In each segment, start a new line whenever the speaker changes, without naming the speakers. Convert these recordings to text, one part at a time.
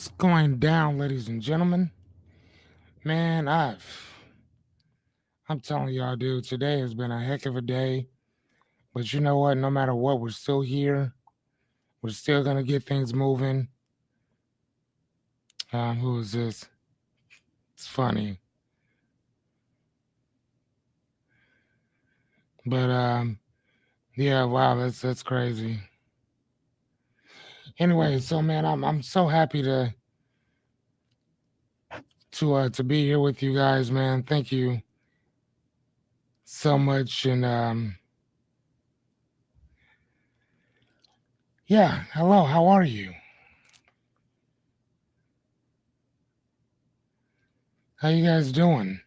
What's going down, ladies and gentlemen? Man, I'm telling y'all, dude, today has been a heck of a day. But you know what? No matter what, we're still here. We're still gonna get things moving. Who is this? It's funny, but yeah, wow, that's crazy. Anyway, so man, I'm so happy to be here with you guys, man. Thank you so much, and yeah, hello, how are you? How you guys doing?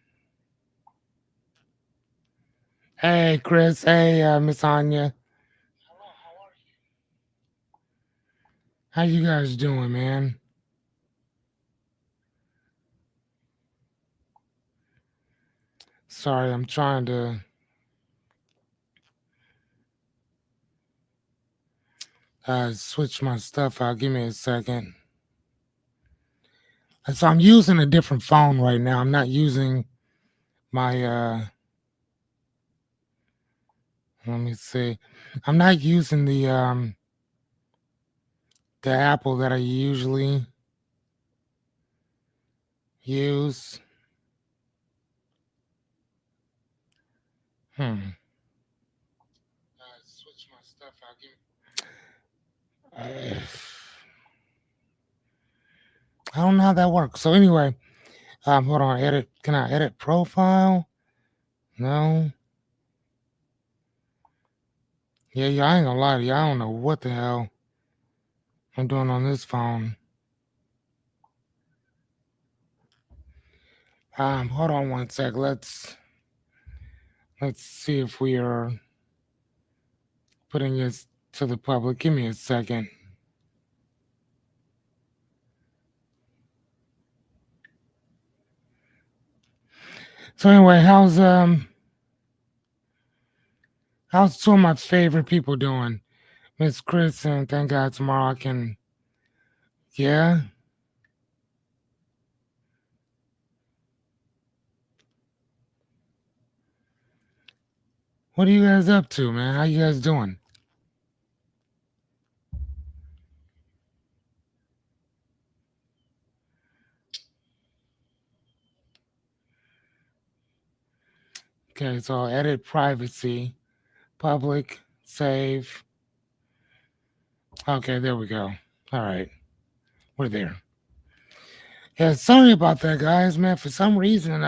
Hey, Chris. Hey, Miss Anya. How you guys doing, man? Sorry, I'm trying to switch my stuff out. Give me a second. So I'm using a different phone right now. I'm not using my let me see. I'm not using the Apple that I usually use. Hmm. Switch my stuff out. I don't know how that works. So anyway, hold on. Edit. Can I edit profile? No. Yeah. I ain't gonna lie to you. I don't know what the hell I'm doing on this phone. Hold on one sec. Let's see if we are putting this to the public. Give me a second. So anyway, how's two of my favorite people doing? Miss Chris, and thank God tomorrow I can. Yeah. What are you guys up to, man? How you guys doing? Okay, so edit privacy, public, save. Okay, there we go. All right, we're there. Yeah, sorry about that, guys, man. For some reason,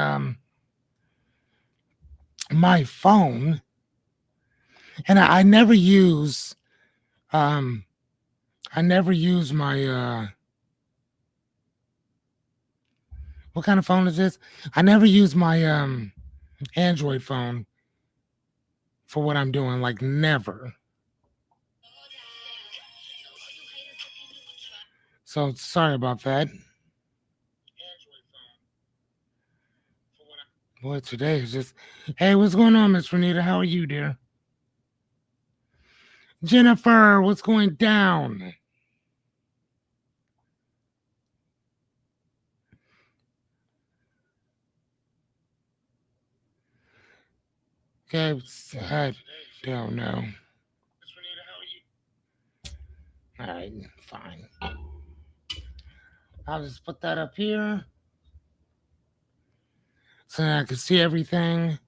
my phone, and I never use, um, I never use my, what kind of phone is this? I never use my, Android phone for what I'm doing, like never. So sorry about that. Boy, today is just. Hey, what's going on, Miss Renita? How are you, dear? Jennifer, what's going down? Okay, I don't know. All right, fine. I'll just put that up here so that I can see everything.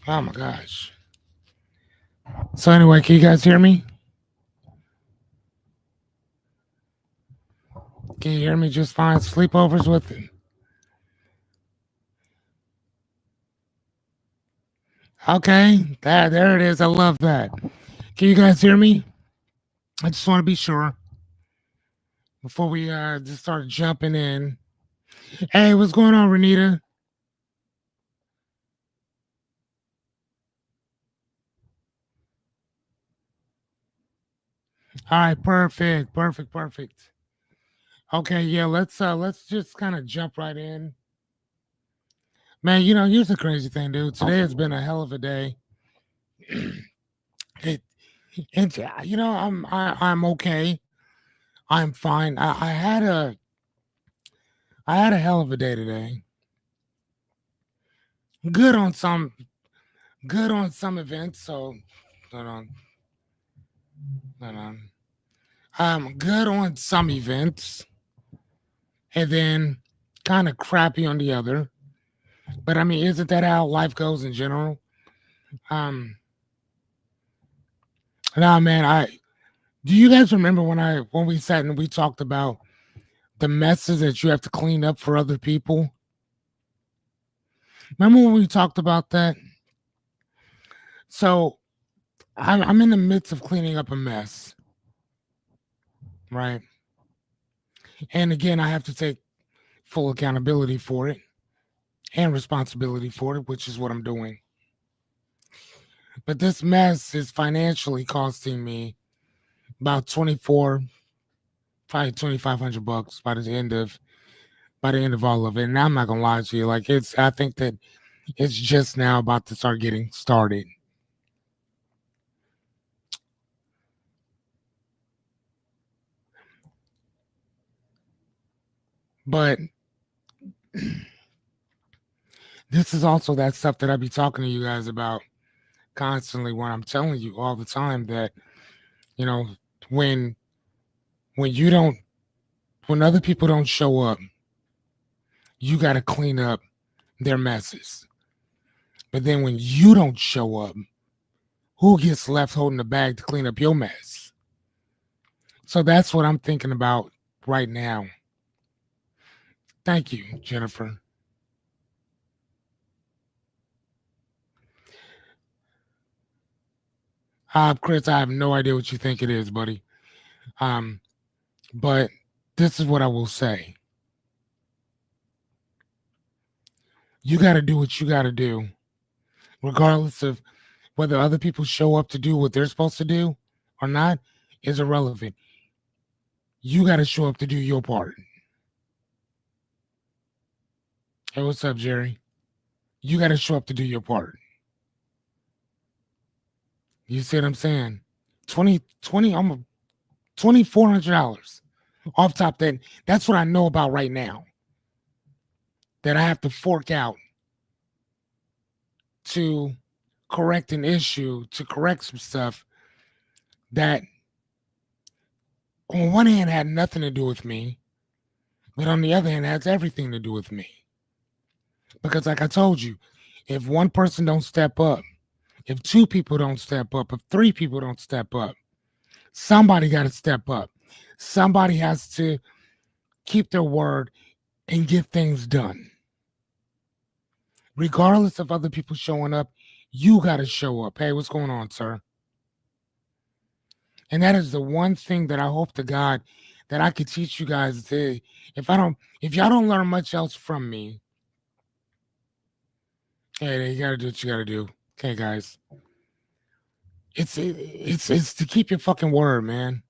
Oh my gosh. So anyway, can you guys hear me? Can you hear me just fine? Sleepovers with it. Okay, there it is. I love that. Can you guys hear me? I just want to be sure before we just start jumping in. Hey, what's going on, Renita? All right, perfect. Okay, yeah, let's just kind of jump right in. Man, here's the crazy thing, dude. Today has been a hell of a day. it And I'm okay. I'm fine. I had a hell of a day today. Good on some good on some events. So hold on, hold on. Good on some events, and then kind of crappy on the other. But I mean, isn't that how life goes in general? Um, nah, man. I Do you guys remember when we sat and we talked about the messes that you have to clean up for other people? Remember when we talked about that? So I'm in the midst of cleaning up a mess, right? And again, I have to take full accountability for it and responsibility for it, which is what I'm doing. But this mess is financially costing me about 24, probably $2,500 by the end of all of it. And I'm not gonna lie to you, like I think that it's just now about to start getting started. But this is also that stuff that I be talking to you guys about constantly when I'm telling you all the time that, you know, when when you don't when other people don't show up, you gotta clean up their messes. But then when you don't show up, who gets left holding the bag to clean up your mess? So that's what I'm thinking about right now. Thank you, Jennifer. Chris, I have no idea what you think it is, buddy. Um, but this is what I will say. You got to do what you got to do, regardless of whether other people show up to do what they're supposed to do or not, is irrelevant. You got to show up to do your part. Hey, what's up, Jerry? You got to show up to do your part. You see what I'm saying? 20, almost $2,400 off top. That's what I know about right now. That I have to fork out to correct an issue, to correct some stuff that on one hand had nothing to do with me, but on the other hand has everything to do with me. Because like I told you, if one person don't step up, if two people don't step up, if three people don't step up, somebody got to step up. Somebody has to keep their word and get things done. Regardless of other people showing up, you got to show up. Hey, what's going on, sir? And that is the one thing that I hope to God that I could teach you guys to. If y'all don't learn much else from me, hey, you got to do what you got to do. Okay, guys. It's to keep your fucking word, man.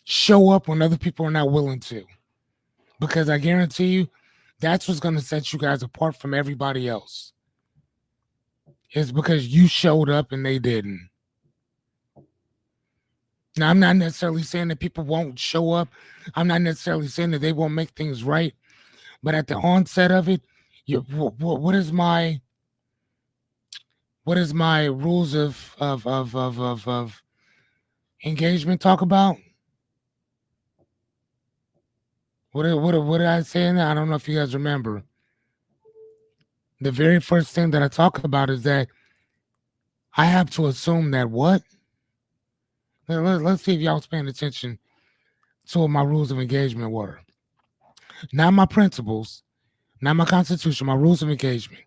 Show up when other people are not willing to. Because I guarantee you, that's what's going to set you guys apart from everybody else. It's because you showed up and they didn't. Now, I'm not necessarily saying that people won't show up. I'm not necessarily saying that they won't make things right. But at the onset of it, what is my rules of engagement talk about? What did I say in that? I don't know if you guys remember. The very first thing that I talk about is that I have to assume that what? Let's see if y'all was paying attention to what my rules of engagement were. Not my principles, not my constitution, my rules of engagement.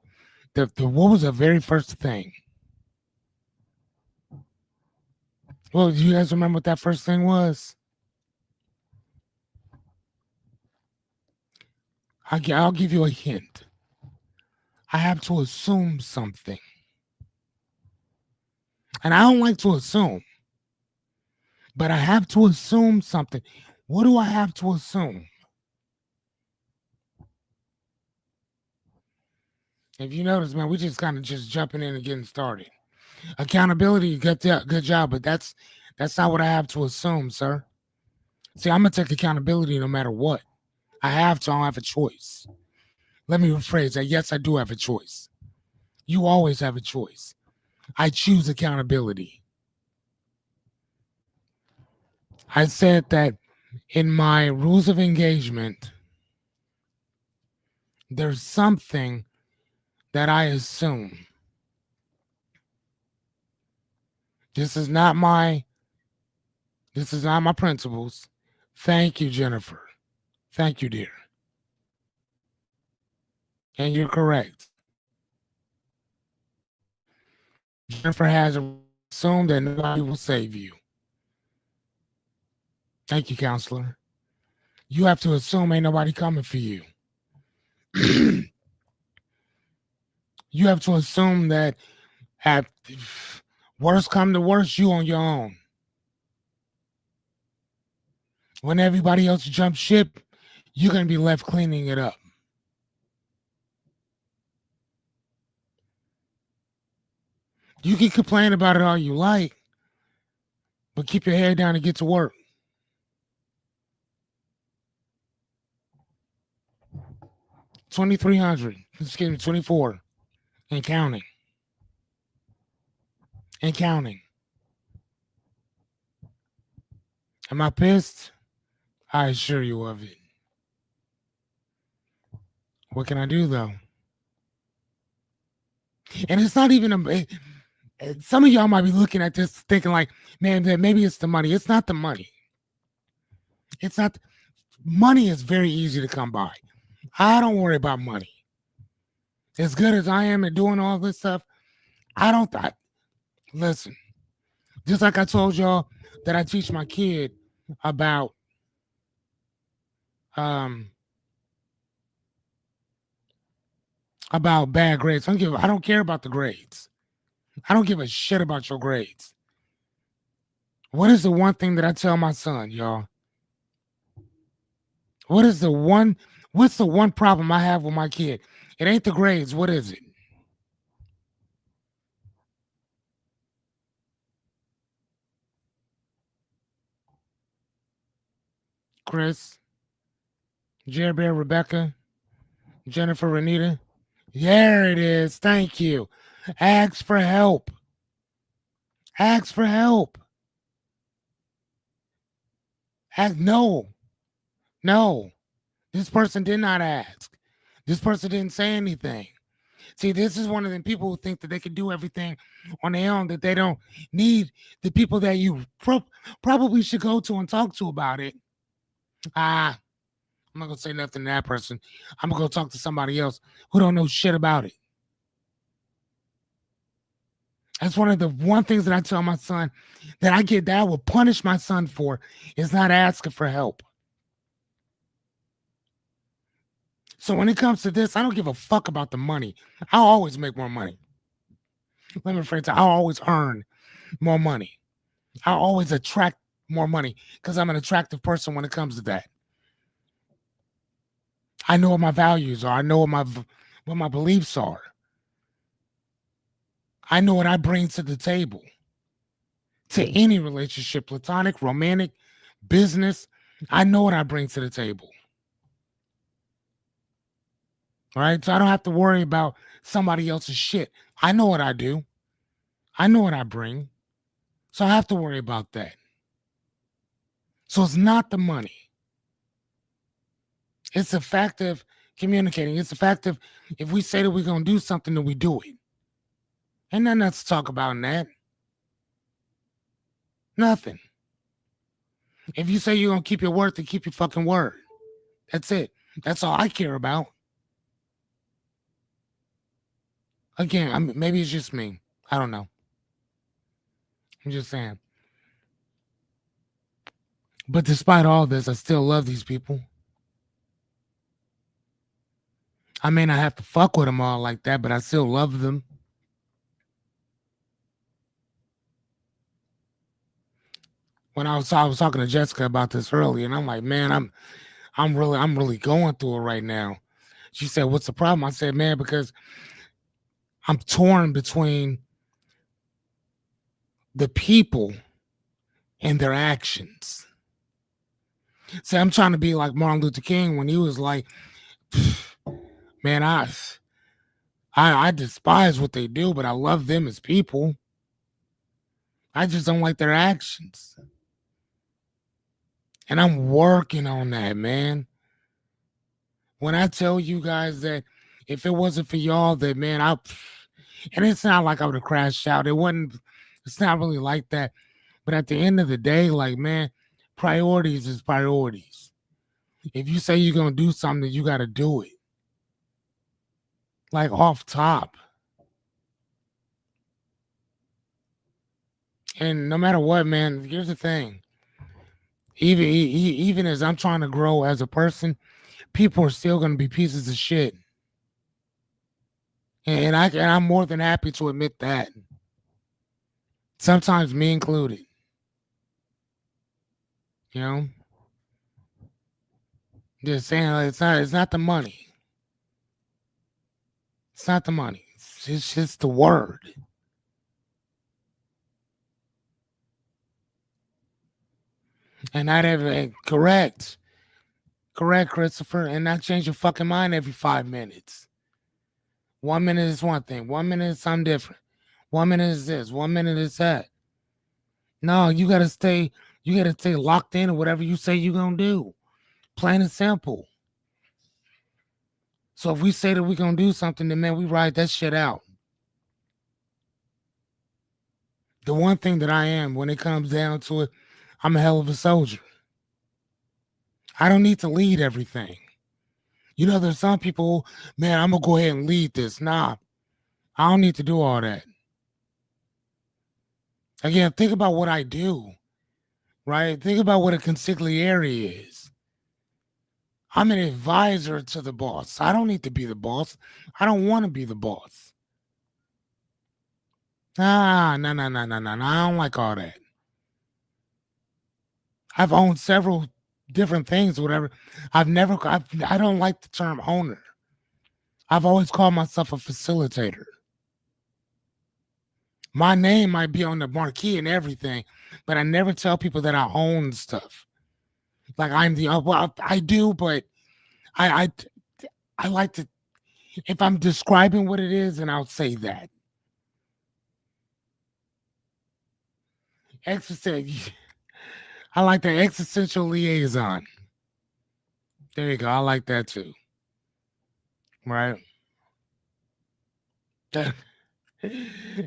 What was the very first thing? Well, do you guys remember what that first thing was? I'll give you a hint. I have to assume something. And I don't like to assume, but I have to assume something. What do I have to assume? If you notice, man, we just kind of just jumping in and getting started. Accountability, good job, but that's not what I have to assume, sir. See, I'm gonna take accountability no matter what. I have to. I don't have a choice. Let me rephrase that. Yes, I do have a choice. You always have a choice. I choose accountability. I said that in my rules of engagement, there's something that I assume. This is not my this is not my principles. Thank you, Jennifer. Thank you, dear. And you're correct. Jennifer has assumed that nobody will save you. Thank you, counselor. You have to assume ain't nobody coming for you. You have to assume that at worst come to worst, you on your own. When everybody else jumps ship, you're going to be left cleaning it up. You can complain about it all you like, but keep your head down and get to work. 2,300. Excuse me, 24. And counting. And counting. Am I pissed? I assure you of it. What can I do though? And it's not even some of y'all might be looking at this thinking like, man, maybe it's the money. It's not the money. It's not. Money is very easy to come by. I don't worry about money. As good as I am at doing all this stuff, I don't. Listen, just like I told y'all that I teach my kid about um bad grades. I don't care about the grades. I don't give a shit about your grades. What is the one thing that I tell my son, y'all? What's the one problem I have with my kid? It ain't the grades. What is it? Chris, Jerry Bear, Rebecca, Jennifer, Renita. There it is. Thank you. Ask for help. Ask for help. No. This person did not ask. This person didn't say anything. See, this is one of them people who think that they can do everything on their own, that they don't need the people that you probably should go to and talk to about it. I'm not going to say nothing to that person. I'm going to go talk to somebody else who don't know shit about it. That's one things that I tell my son that I will punish my son for is not asking for help. So when it comes to this, I don't give a fuck about the money. I'll always make more money. Let me rephrase that. I'll always earn more money. I'll always attract more money because I'm an attractive person when it comes to that. I know what my values are. I know what my beliefs are. I know what I bring to the table. To any relationship, platonic, romantic, business, I know what I bring to the table. All right. So I don't have to worry about somebody else's shit. I know what I do. I know what I bring. So I have to worry about that. So it's not the money. It's the fact of communicating. It's the fact of if we say that we're going to do something, then we do it. Ain't nothing else to talk about in that. Nothing. If you say you're going to keep your word, then keep your fucking word. That's it. That's all I care about. Again, maybe it's just me. I don't know. I'm just saying. But despite all this, I still love these people. I may not have to fuck with them all like that, but I still love them. When I was talking to Jessica about this earlier, and I'm like, man, I'm really going through it right now. She said, "What's the problem?" I said, "Man, because I'm torn between the people and their actions. See, I'm trying to be like Martin Luther King when he was like, man, I despise what they do, but I love them as people. I just don't like their actions. And I'm working on that, man. When I tell you guys that if it wasn't for y'all, that man, and it's not like I would have crashed out. It's not really like that. But at the end of the day, like, man, priorities is priorities. If you say you're going to do something, you got to do it. Like off top. And no matter what, man, here's the thing. Even as I'm trying to grow as a person, people are still going to be pieces of shit. And I'm more than happy to admit that. Sometimes me included. You know? Just saying it's not the money. It's not the money. It's just the word. And not every correct. Correct, Christopher. And not change your fucking mind every 5 minutes. 1 minute is one thing. 1 minute is something different. 1 minute is this. 1 minute is that. No, you gotta stay locked in to whatever you say you're gonna do. Plain and simple. So if we say that we're gonna do something, then man, we ride that shit out. The one thing that I am when it comes down to it, I'm a hell of a soldier. I don't need to lead everything. You know, there's some people, man, I'm gonna go ahead and lead this. Nah, I don't need to do all that. Again, think about what I do, right? Think about what a consigliere is. I'm an advisor to the boss. I don't need to be the boss. I don't want to be the boss. No. I don't like all that. I've owned several different things, whatever. I don't like the term owner. I've always called myself a facilitator. My name might be on the marquee and everything, but I never tell people that I own stuff. Like I'm the well, I do, but I I like to. If I'm describing what it is, and I'll say that. I like the existential liaison. There you go. I like that too. Right?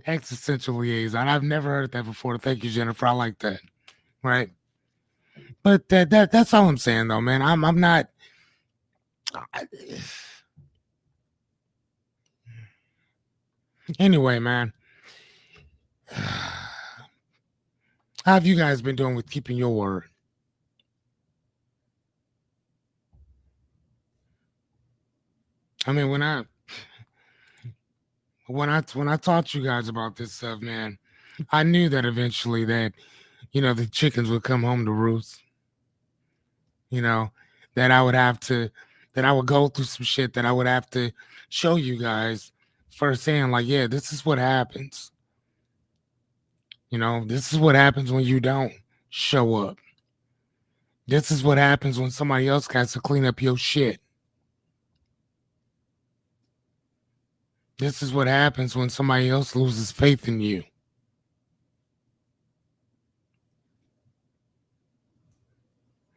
Existential liaison. I've never heard that before. Thank you, Jennifer. I like that. Right? But that's all I'm saying though, man. I'm not anyway, man. How have you guys been doing with keeping your word? I mean, when I taught you guys about this stuff, man, I knew that eventually that the chickens would come home to roost. That I would have to, that I would go through some shit that I would have to show you guys firsthand. Like, yeah, this is what happens. This is what happens when you don't show up. This is what happens when somebody else has to clean up your shit. This is what happens when somebody else loses faith in you.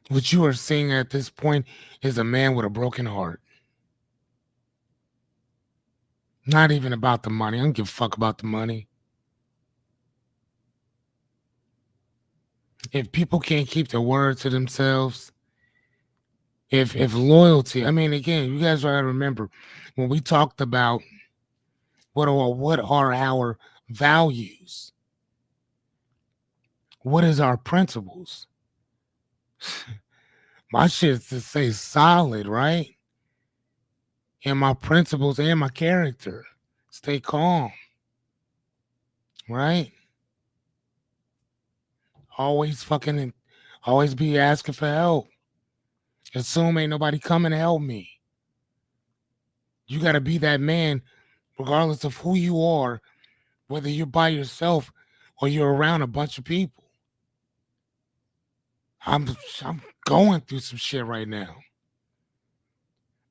What you are seeing at this point is a man with a broken heart. Not even about the money. I don't give a fuck about the money. If people can't keep their word to themselves, if loyalty, I mean, again, you guys gotta remember when we talked about what are our values, what is our principles. My shit is to stay solid, right? And my principles and my character, stay calm, right? Always be asking for help. Assume ain't nobody coming to help me. You got to be that man, regardless of who you are, whether you're by yourself or you're around a bunch of people. I'm going through some shit right now.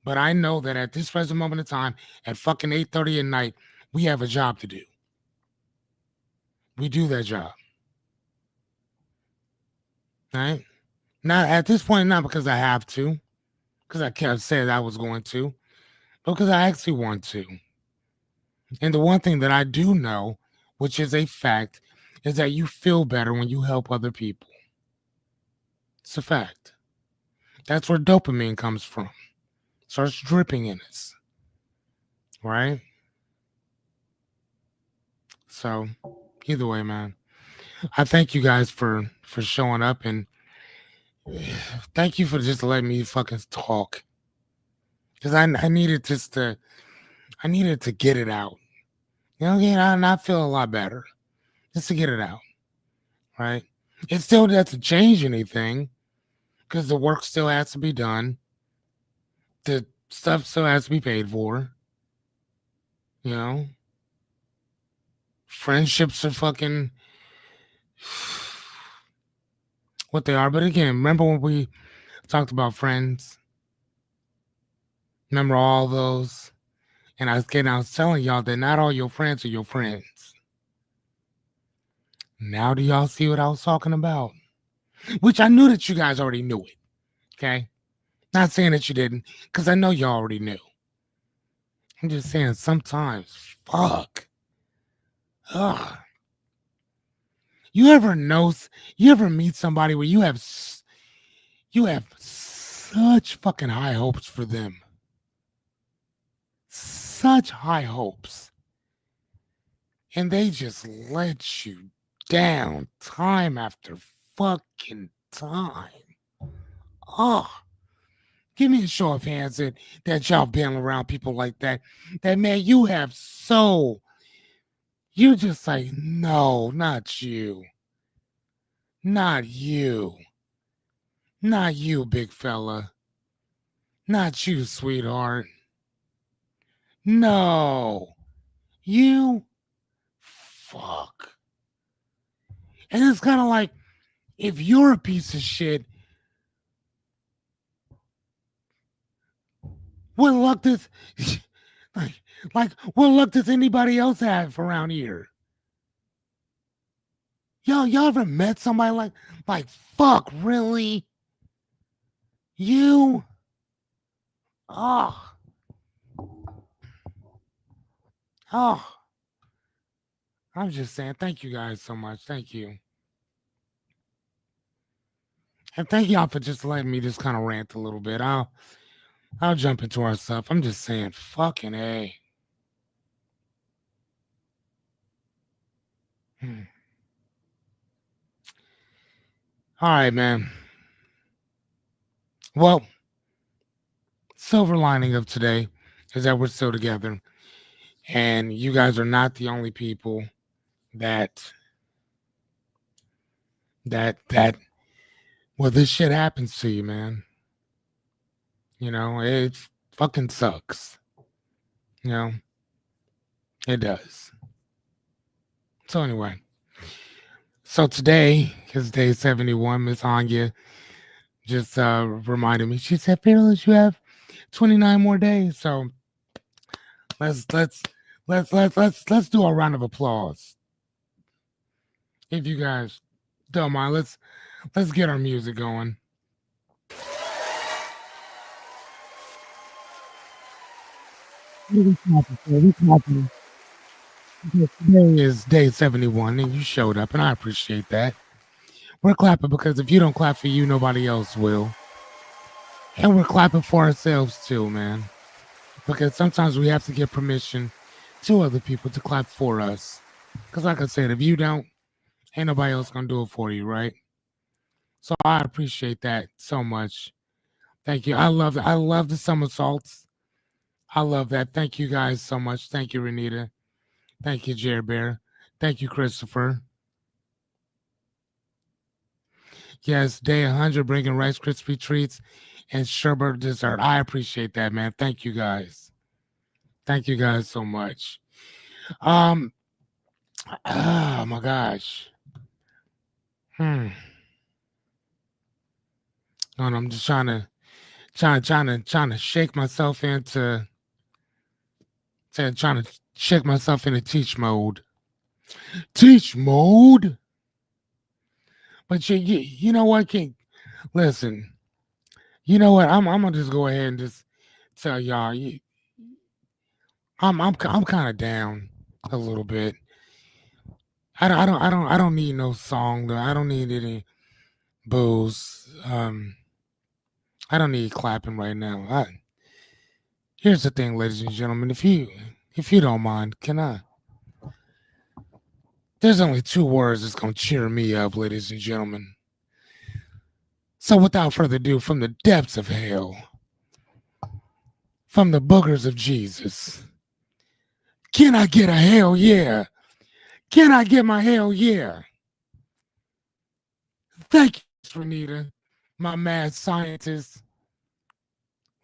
But I know that at this present moment in time, at fucking 8:30 at night, we have a job to do. We do that job. Right? Not at this point, not because I have to, because I kept saying I was going to, but because I actually want to. And the one thing that I do know, which is a fact, is that you feel better when you help other people. It's a fact. That's where dopamine comes from. Starts dripping in us. Right? So either way, man. I thank you guys for showing up, and thank you for just letting me fucking talk. Because I needed just to I needed to get it out. You know, yeah, and I feel a lot better. Just to get it out. Right? It still doesn't change anything because the work still has to be done. The stuff still has to be paid for. You know? Friendships are fucking what they are. But again, remember when we talked about friends? Remember all those? And I was telling y'all that not all your friends are your friends. Now do y'all see what I was talking about? Which I knew that you guys already knew it. Okay? Not saying that you didn't, because I know you already knew. I'm just saying sometimes, fuck. Ugh. You ever know, you ever meet somebody where you have such fucking high hopes for them. Such high hopes. And they just let you down time after fucking time. Oh, give me a show of hands that y'all been around people like that. That man, you have so you just like, no, not you. Not you. Not you, big fella. Not you, sweetheart. No. You fuck. And it's kind of like if you're a piece of shit, what luck does like what luck does anybody else have around here? Y'all ever met somebody like fuck, really? You? Oh, oh. I'm just saying, thank you guys so much. Thank you. And thank y'all for just letting me just kind of rant a little bit. I'll jump into our stuff. I'm just saying, fucking A. Hmm. All right, man. Well, silver lining of today is that we're still together. And you guys are not the only people that that well, this shit happens to you, man. You know, it fucking sucks. You know, it does. So anyway, so today is day 71. Miss Anya just reminded me. She said, "Fearless, you have 29 more days." So let's let's let's do a round of applause. If you guys don't mind, let's get our music going. We clapping, sir. We clapping. Because today is day 71 and you showed up and I appreciate that. We're clapping because if you don't clap for you, nobody else will. And we're clapping for ourselves too, man. Because sometimes we have to give permission to other people to clap for us. Because like I said, if you don't, ain't nobody else gonna do it for you, right? So I appreciate that so much. Thank you. I love the somersaults. I love that. Thank you guys so much. Thank you, Renita. Thank you, Jer Bear. Thank you, Christopher. Yes, day 100 bringing Rice Krispie treats and sherbet dessert. I appreciate that, man. Thank you guys. Thank you guys so much. Um, Oh my gosh. Hmm. And I'm just trying to shake myself trying to shake myself into teach mode. Teach mode. But you know what? Listen. You know what? I'm gonna just go ahead and just tell y'all. I'm kind of down a little bit. I don't need no song though. I don't need any booze. I don't need clapping right now. Here's the thing, ladies and gentlemen. If you don't mind, can I? There's only two words that's gonna cheer me up, ladies and gentlemen. So without further ado, from the depths of hell, from the boogers of Jesus, can I get a hell yeah? Can I get my hell yeah? Thank you, Miss Renita, my mad scientist.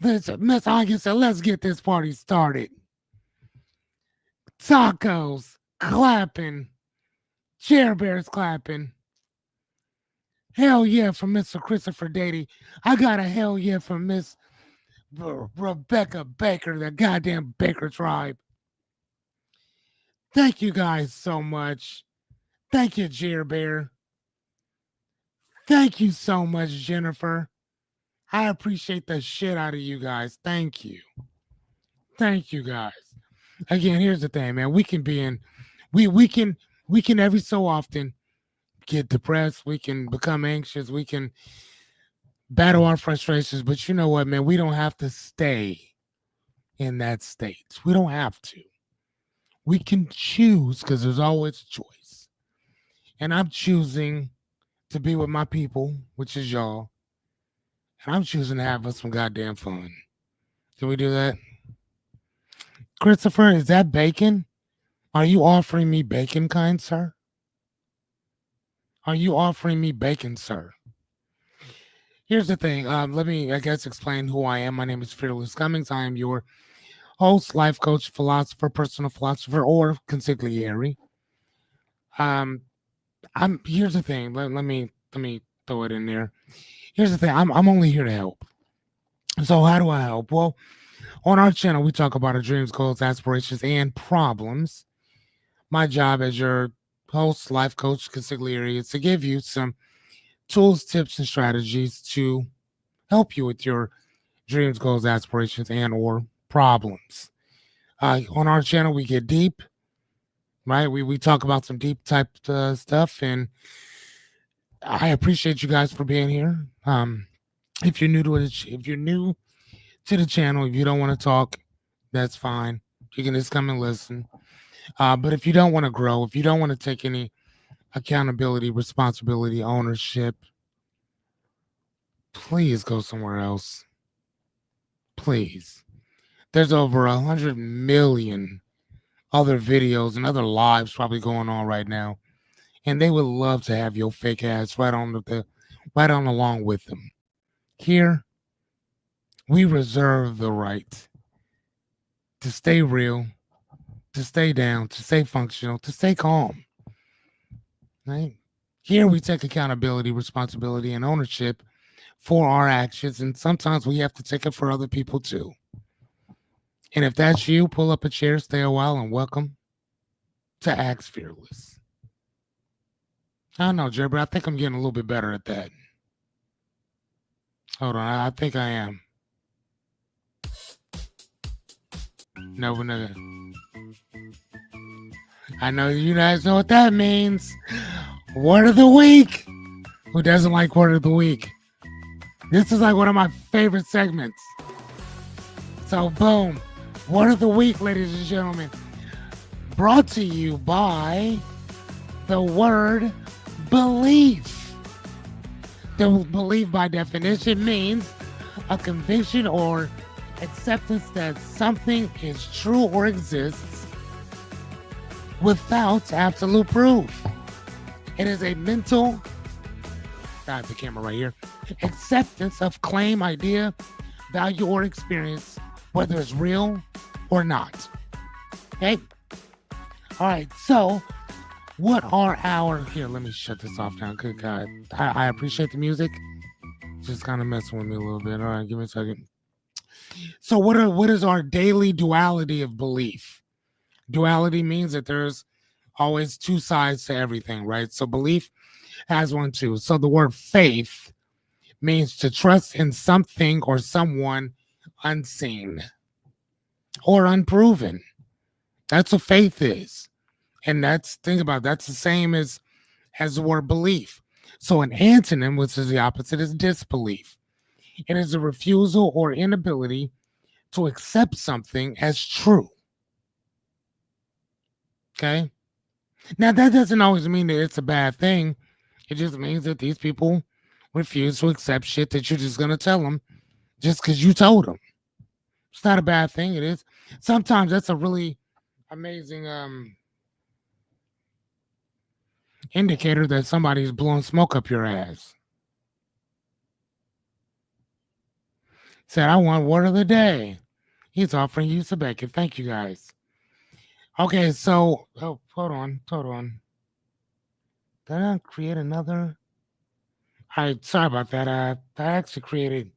Miss August said, let's get this party started. Tacos clapping, chair bears clapping. Hell yeah from Mr. Christopher Dady. I got a hell yeah from Miss Rebecca Baker, the goddamn Baker tribe. Thank you guys so much. Thank you, Jer Bear. Thank you so much, Jennifer. I appreciate the shit out of you guys. Thank you. Thank you guys. Again, here's the thing, man. We can every so often get depressed. We can become anxious. We can battle our frustrations. But you know what, man? We don't have to stay in that state. We don't have to. We can choose because there's always choice. And I'm choosing to be with my people, which is y'all. And I'm choosing to have us some goddamn fun. Can we do that? Christopher, is that bacon? Are you offering me bacon, kind sir? Are you offering me bacon, sir? Here's the thing. Let me, I guess, explain who I am. My name is Fearless Cummings. I am your host, life coach, philosopher, personal philosopher, or consigliere. Um, I'm. Here's the thing. Let me throw it in there. Here's the thing. I'm only here to help. So how do I help? Well, on our channel, we talk about our dreams, goals, aspirations, and problems. My job as your host, life coach, consigliere is to give you some tools, tips, and strategies to help you with your dreams, goals, aspirations, and or problems. On our channel, we get deep, right? We talk about some deep type stuff, and I appreciate you guys for being here. If you're new to it, if you're new to the channel, if you don't want to talk, that's fine. You can just come and listen. But if you don't want to grow, if you don't want to take any accountability, responsibility, ownership, please go somewhere else. Please. There's over 100 million other videos and other lives probably going on right now. And they would love to have your fake ass right on along with them. Here, we reserve the right to stay real, to stay down, to stay functional, to stay calm. Right? Here we take accountability, responsibility, and ownership for our actions, and sometimes we have to take it for other people too. And if that's you, pull up a chair, stay a while, and welcome to Axe Fearless. I don't know, Jerry, but I think I'm getting a little bit better at that. Hold on, I think I am. No, no. I know you guys know what that means. Word of the week. Who doesn't like word of the week? This is like one of my favorite segments. So, boom. Word of the week, ladies and gentlemen. Brought to you by the word belief. The belief, by definition, means a conviction or acceptance that something is true or exists without absolute proof. It is a mental, I have the camera right here, acceptance of claim, idea, value, or experience, whether it's real or not. Okay? All right, so What are our here? Let me shut this off now. Good God, I appreciate the music. Just kind of messing with me a little bit. All right, give me a second. So what is our daily duality of belief? Duality means that there's always two sides to everything, right? So belief has one too. So the word faith means to trust in something or someone unseen or unproven. That's what faith is. And that's think about it, that's the same as the word belief. So an antonym, which is the opposite, is disbelief. It is a refusal or inability to accept something as true. Okay. Now that doesn't always mean that it's a bad thing. It just means that these people refuse to accept shit that you're just gonna tell them just because you told them. It's not a bad thing. It is. Sometimes that's a really amazing indicator that somebody's blowing smoke up your ass. Said, I want word of the day. He's offering you some bacon. Thank you guys. Okay, so hold on. Did I create another? All right, sorry about that. I actually created.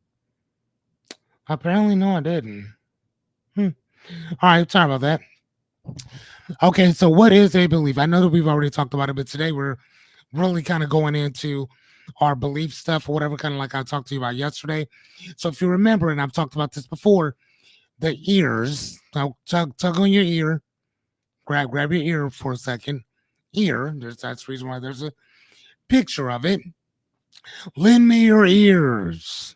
Apparently, no, I didn't. Hmm. All right, sorry about that. Okay, so what is a belief? I know that we've already talked about it, but today we're really kind of going into our belief stuff or whatever, kind of like I talked to you about yesterday. So if you remember, and I've talked about this before, the ears. Now tug on your ear. Grab your ear for a second. Ear. That's the reason why there's a picture of it. Lend me your ears,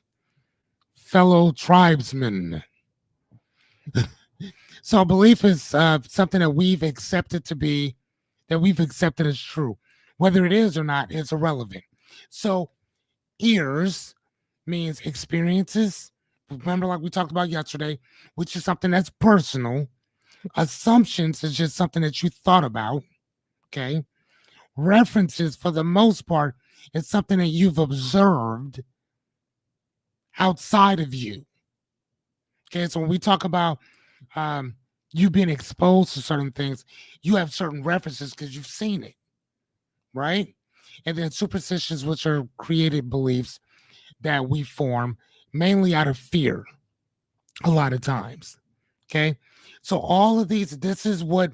fellow tribesmen. So belief is something that we've accepted to be, that we've accepted as true. Whether it is or not is irrelevant. So ears means experiences. Remember, like we talked about yesterday, which is something that's personal. Assumptions is just something that you thought about. Okay. References, for the most part, is something that you've observed outside of you. Okay. So when we talk about um, you being exposed to certain things, you have certain references because you've seen it, right? And then superstitions, which are created beliefs that we form mainly out of fear, a lot of times. Okay. So all of these, this is what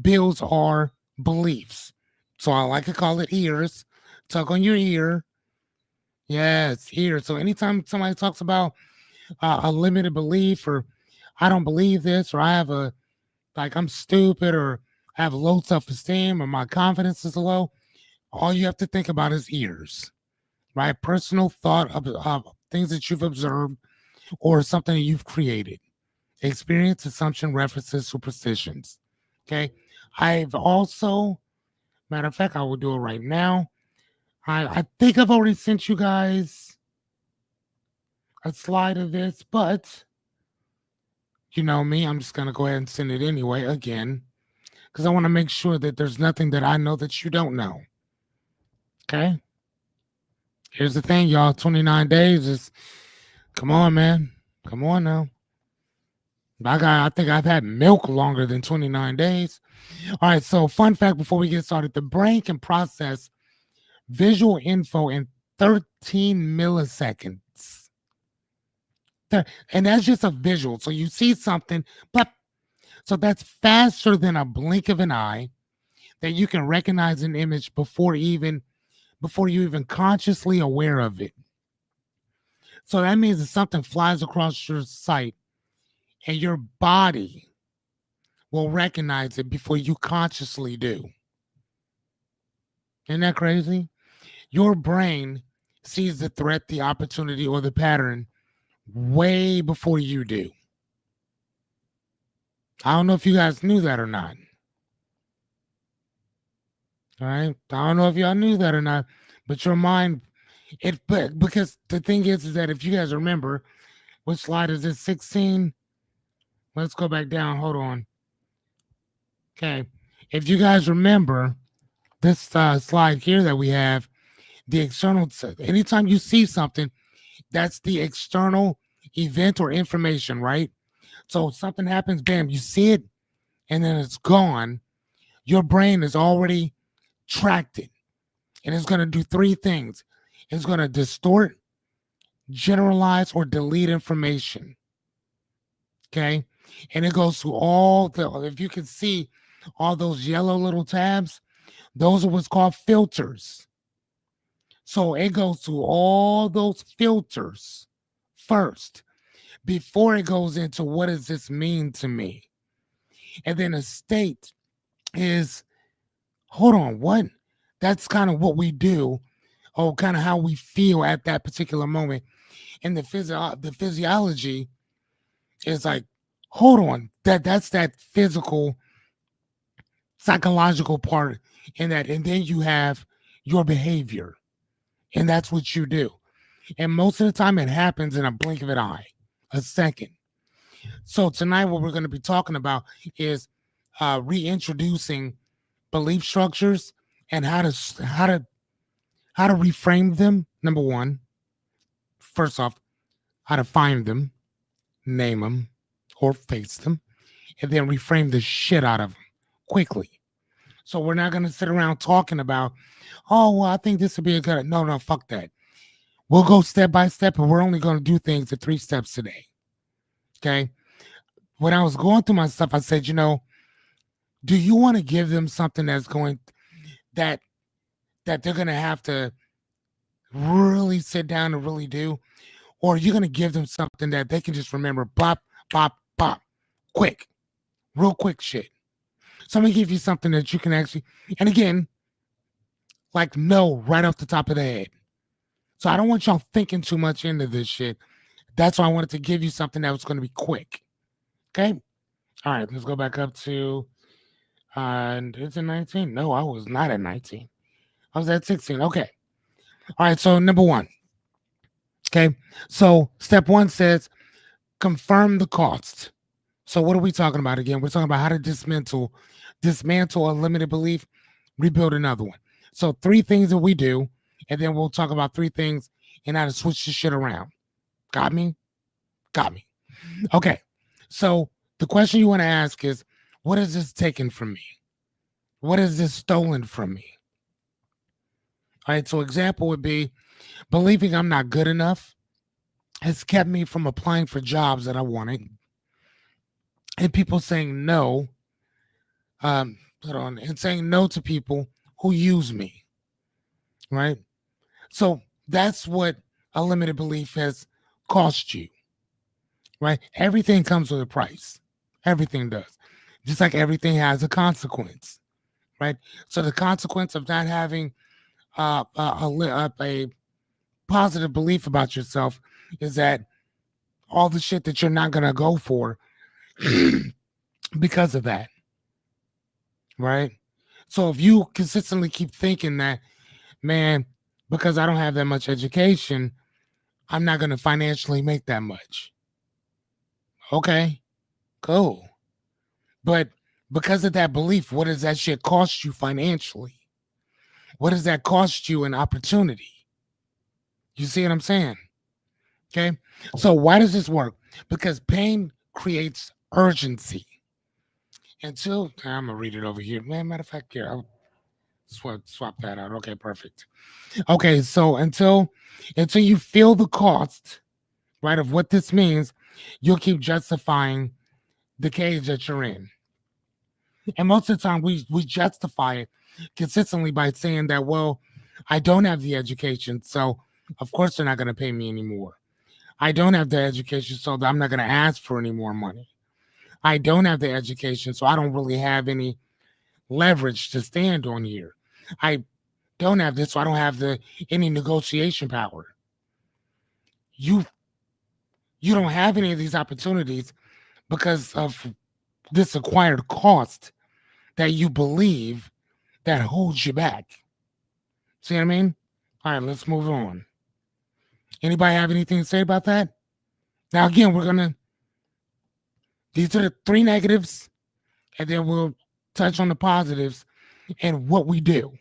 builds our beliefs. So I like to call it ears. Tug on your ear. Yes, ear. So anytime somebody talks about a limited belief, or I don't believe this, or I have a, like, I'm stupid, or I have low self esteem, or my confidence is low, all you have to think about is ears, right? Personal thought of things that you've observed or something that you've created. Experience, assumption, references, superstitions. Okay. I've also, matter of fact, I will do it right now. I think I've already sent you guys a slide of this, but you know me, I'm just going to go ahead and send it anyway again because I want to make sure that there's nothing that I know that you don't know. Okay. Here's the thing, y'all, 29 days is, come on, man. Come on now. I think I've had milk longer than 29 days. All right. So, fun fact before we get started, the brain can process visual info in 13 milliseconds. And that's just a visual. So you see something, but so that's faster than a blink of an eye, that you can recognize an image before you even consciously aware of it. So that means that something flies across your sight and your body will recognize it before you consciously do. Isn't that crazy? Your brain sees the threat, the opportunity, or the pattern way before you do. I don't know if you guys knew that or not. All right. I don't know if y'all knew that or not, but your mind, but because the thing is that if you guys remember, what slide is this? 16. Let's go back down. Hold on. Okay. If you guys remember this slide here that we have, the external, anytime you see something, that's the external event or information, right? So something happens, bam, you see it, and then it's gone. Your brain is already tracked it. And it's going to do three things. It's going to distort, generalize, or delete information. Okay. And it goes through all the, if you can see all those yellow little tabs, those are what's called filters. So it goes through all those filters first before it goes into what does this mean to me. And then a state is, hold on, what? That's kind of what we do, or kind of how we feel at that particular moment. And the physiology is like, hold on, that's that physical, psychological part in that. And then you have your behavior, and that's what you do. And most of the time, it happens in a blink of an eye, a second. So tonight, what we're going to be talking about is reintroducing belief structures and how to reframe them. Number one, first off, how to find them, name them, or face them, and then reframe the shit out of them quickly. So we're not going to sit around talking about, oh, well, I think this would be a good. No, fuck that. We'll go step by step, and we're only going to do things at 3 steps today. Okay. When I was going through my stuff, I said, do you want to give them something that's going that they're going to have to really sit down and really do, or are you going to give them something that they can just remember, bop, bop, bop, quick, real quick shit. So I'm going to give you something that you can actually, and again, like know right off the top of the head. So I don't want y'all thinking too much into this shit. That's why I wanted to give you something that was going to be quick. Okay? All right, let's go back up to, and it's at 19? No, I was not at 19. I was at 16. Okay. All right, so number one. Okay, so step one says confirm the cost. So what are we talking about again? We're talking about how to dismantle a limited belief, rebuild another one. So 3 things that we do, and then we'll talk about 3 things and how to switch the shit around. Got me? Got me. Okay, so the question you want to ask is, what is this taken from me? What is this stolen from me? All right, so example would be believing I'm not good enough has kept me from applying for jobs that I wanted. And people saying no, and saying no to people who use me, right? So that's what a limited belief has cost you, right? Everything comes with a price. Everything does. Just like everything has a consequence, right? So the consequence of not having a positive belief about yourself is that all the shit that you're not going to go for because of that, right? So if you consistently keep thinking that, man, because I don't have that much education, I'm not going to financially make that much. Okay, cool. But because of that belief, what does that shit cost you financially? What does that cost you in opportunity? You see what I'm saying? Okay. So why does this work? Because pain creates urgency. Until I'm gonna read it over here. Man, matter of fact, here I'll swap that out. Okay, perfect. Okay, so until you feel the cost, right, of what this means, you'll keep justifying the cage that you're in. And most of the time we justify it consistently by saying that, well, I don't have the education, so of course they're not gonna pay me anymore. I don't have the education, so I'm not gonna ask for any more money. I don't have the education, so I don't really have any leverage to stand on here. I don't have this, so I don't have any negotiation power. You don't have any of these opportunities because of this acquired cost that you believe that holds you back. See what I mean? All right, let's move on. Anybody have anything to say about that? Now, again, these are the 3 negatives, and then we'll touch on the positives and what we do.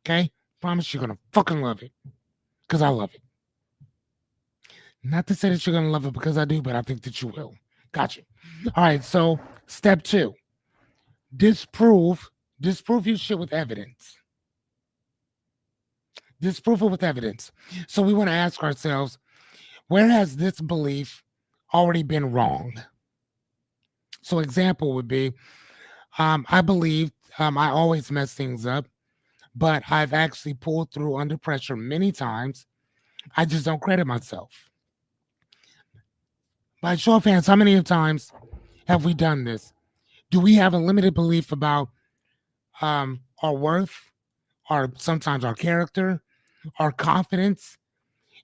Okay? Promise you're going to fucking love it because I love it. Not to say that you're going to love it because I do, but I think that you will. Gotcha. All right, so step 2. Disprove your shit with evidence. Disprove it with evidence. So we want to ask ourselves, where has this belief already been wrong? So example would be, I believe I always mess things up, but I've actually pulled through under pressure many times. I just don't credit myself. By show of hands, how many times have we done this? Do we have a limited belief about our worth, our sometimes our character, our confidence,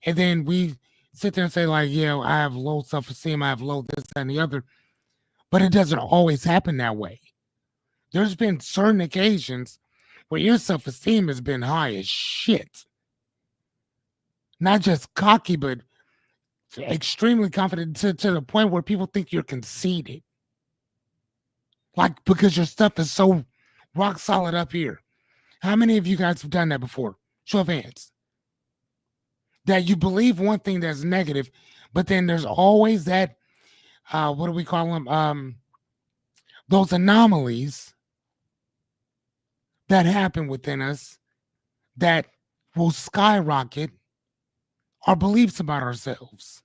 and then we sit there and say like, yeah, I have low self-esteem, I have low this that, and the other, but it doesn't always happen that way. There's been certain occasions where your self-esteem has been high as shit, not just cocky, but extremely confident to the point where people think you're conceited, like because your stuff is so rock solid up here. How many of you guys have done that before? Show of hands. That you believe one thing that's negative, but then there's always that what do we call them? Those anomalies that happen within us that will skyrocket our beliefs about ourselves.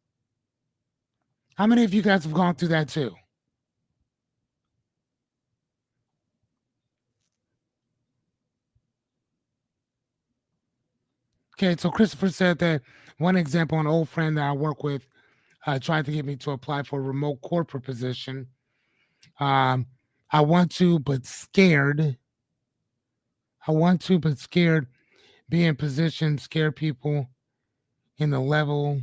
How many of you guys have gone through that too? Okay, so Christopher said that one example, an old friend that I work with tried to get me to apply for a remote corporate position. Um, I want to, but scared. I want to, but scared. Be in position, scare people in the level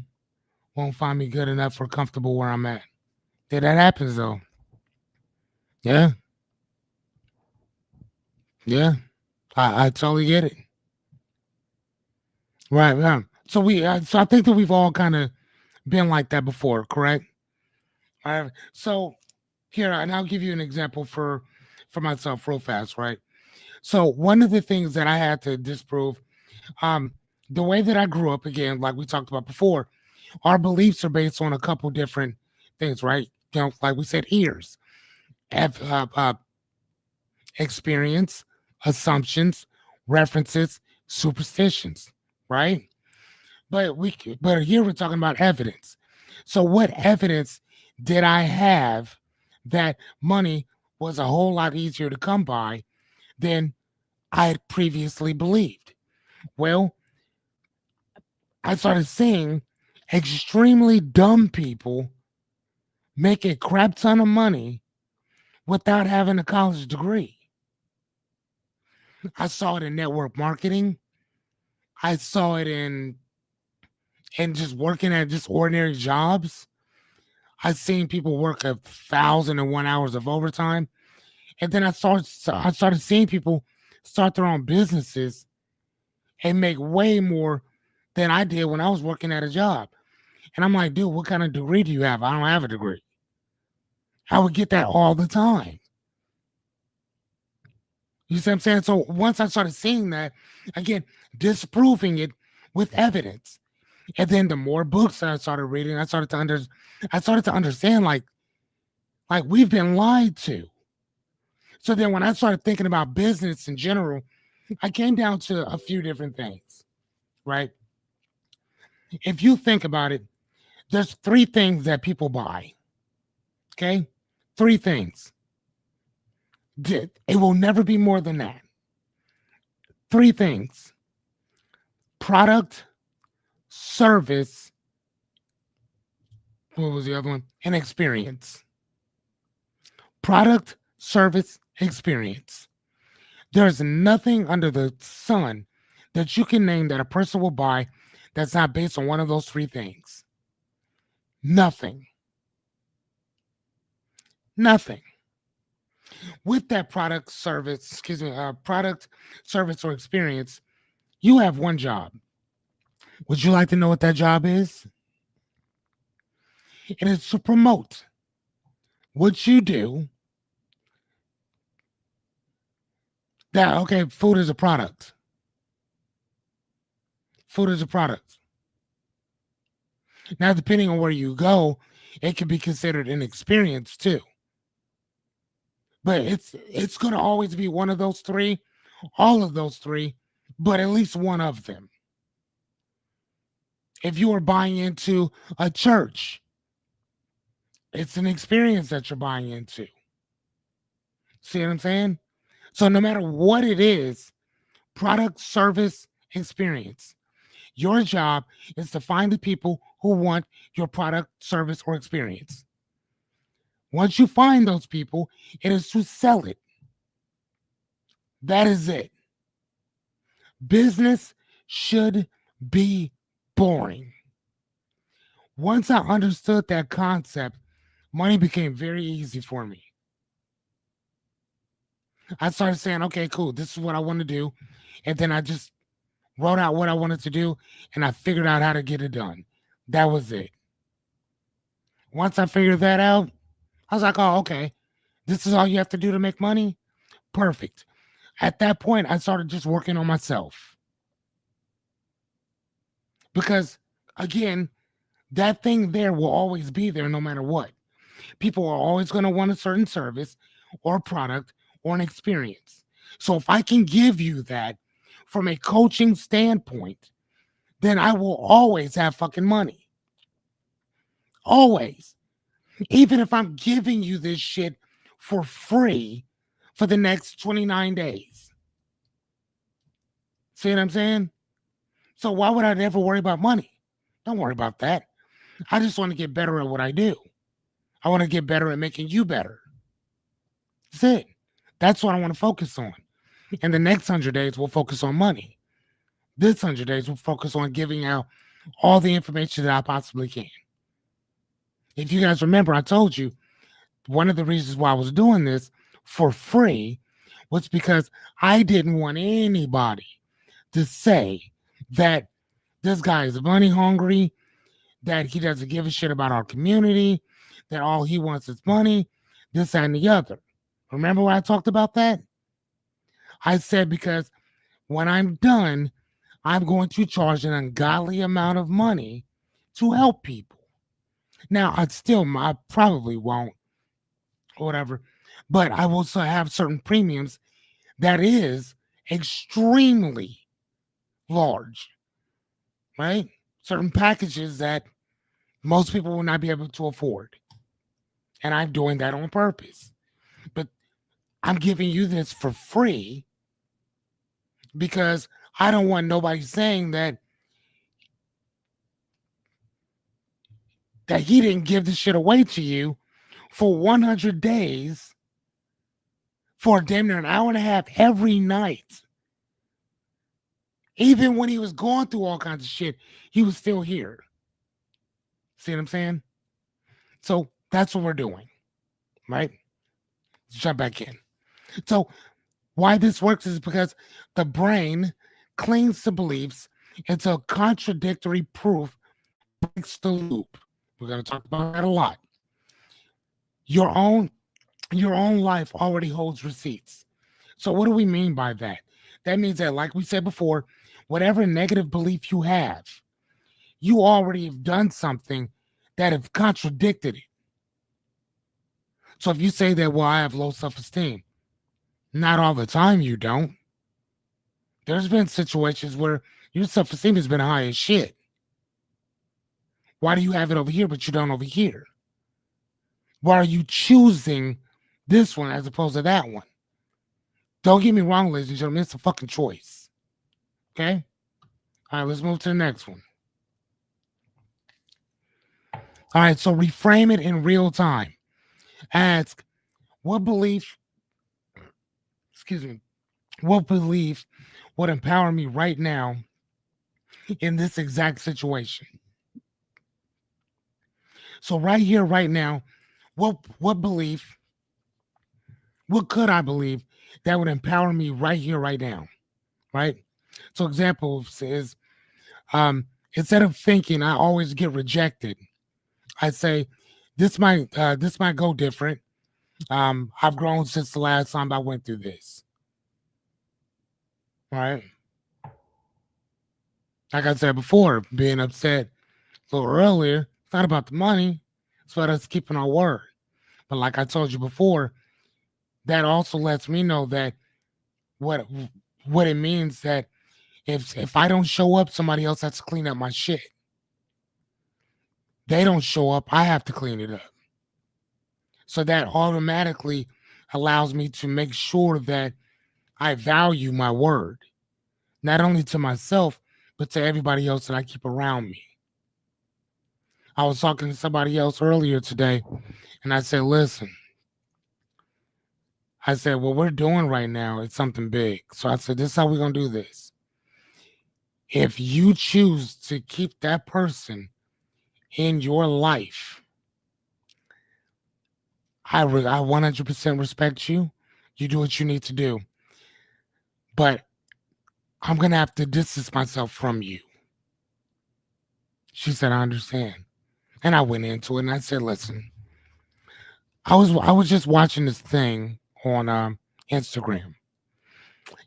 won't find me good enough or comfortable where I'm at. Yeah, that happens though. Yeah, yeah. I totally get it. Right, yeah. So I think that we've all kind of been like that before, correct? All right. So here, and I'll give you an example for myself real fast, right? So one of the things that I had to disprove, um, the way that I grew up, again, like we talked about before, our beliefs are based on a couple different things, right? Like we said, ears, have, experience, assumptions, references, superstitions, right? But here we're talking about evidence. So what evidence did I have that money was a whole lot easier to come by than I had previously believed? Well, I started seeing extremely dumb people make a crap ton of money without having a college degree. I saw it in network marketing. I saw it in just working at just ordinary jobs. I've seen people work 1,001 hours of overtime, and then I started seeing people start their own businesses and make way more than I did when I was working at a job. And I'm like, dude, what kind of degree do you have? I don't have a degree. I would get that all the time. You see what I'm saying? So once I started seeing that, again, disproving it with evidence. And then the more books that I started reading, I started to understand like we've been lied to. So then when I started thinking about business in general, I came down to a few different things, right? If you think about it, there's three things that people buy. Okay? Three things. It will never be more than that. Three things: product, service, what was the other one? And experience. Product, service, experience. There's nothing under the sun that you can name that a person will buy that's not based on one of those three things. Nothing. Nothing. With that product, service, or experience, you have one job. Would you like to know what that job is? It is to promote what you do. That okay, food is a product. Food is a product. Now, depending on where you go, it can be considered an experience too. But it's gonna always be one of those three, all of those three, but at least one of them. If you are buying into a church, it's an experience that you're buying into. See what I'm saying? So no matter what it is, product, service, experience, your job is to find the people who want your product, service, or experience. Once you find those people, it is to sell it. That is it. Business should be boring. Once I understood that concept, money became very easy for me. I started saying, okay, cool, this is what I want to do. And then I just wrote out what I wanted to do and I figured out how to get it done. That was it. Once I figured that out, I was like, oh, okay, this is all you have to do to make money? Perfect. At that point, I started just working on myself. Because, again, that thing there will always be there no matter what. People are always going to want a certain service or product or an experience. So if I can give you that from a coaching standpoint, then I will always have fucking money. Always. Even if I'm giving you this shit for free for the next 29 days. See what I'm saying? So why would I ever worry about money? Don't worry about that. I just want to get better at what I do. I want to get better at making you better. That's it. That's what I want to focus on. And the next 100 days, we'll focus on money. This 100 days, we'll focus on giving out all the information that I possibly can. If you guys remember, I told you one of the reasons why I was doing this for free was because I didn't want anybody to say that this guy is money hungry, that he doesn't give a shit about our community, that all he wants is money, this and the other. Remember when I talked about that? I said because when I'm done, I'm going to charge an ungodly amount of money to help people. Now, I probably won't, or whatever, but I will have certain premiums that is extremely large, right? Certain packages that most people will not be able to afford. And I'm doing that on purpose. But I'm giving you this for free because I don't want nobody saying that he didn't give the shit away to you for 100 days for damn near an hour and a half every night. Even when he was going through all kinds of shit, he was still here. See what I'm saying? So that's what we're doing, right? Let's jump back in. So why this works is because the brain clings to beliefs until contradictory proof breaks the loop. We're going to talk about that a lot. Your own life already holds receipts. So what do we mean by that? That means that, like we said before, whatever negative belief you have, you already have done something that have contradicted it. So if you say that, well, I have low self-esteem, not all the time you don't. There's been situations where your self-esteem has been high as shit. Why do you have it over here, but you don't over here? Why are you choosing this one as opposed to that one? Don't get me wrong, ladies and gentlemen, it's a fucking choice. Okay? All right, let's move to the next one. All right, so reframe it in real time. Ask, what belief would empower me right now in this exact situation? So right here, right now, what could I believe that would empower me right here, right now? Right? So example is instead of thinking I always get rejected, I say this might go different. I've grown since the last time I went through this. Right? Like I said before, being upset a little earlier, it's not about the money. It's about us keeping our word. But like I told you before, that also lets me know that what it means that if I don't show up, somebody else has to clean up my shit. They don't show up, I have to clean it up. So that automatically allows me to make sure that I value my word, not only to myself, but to everybody else that I keep around me. I was talking to somebody else earlier today, and I said, listen, I said, what we're doing right now is something big. So I said, this is how we're going to do this. If you choose to keep that person in your life, I 100% respect you. You do what you need to do. But I'm going to have to distance myself from you. She said, I understand. And I went into it and I said, listen, I was just watching this thing on Instagram.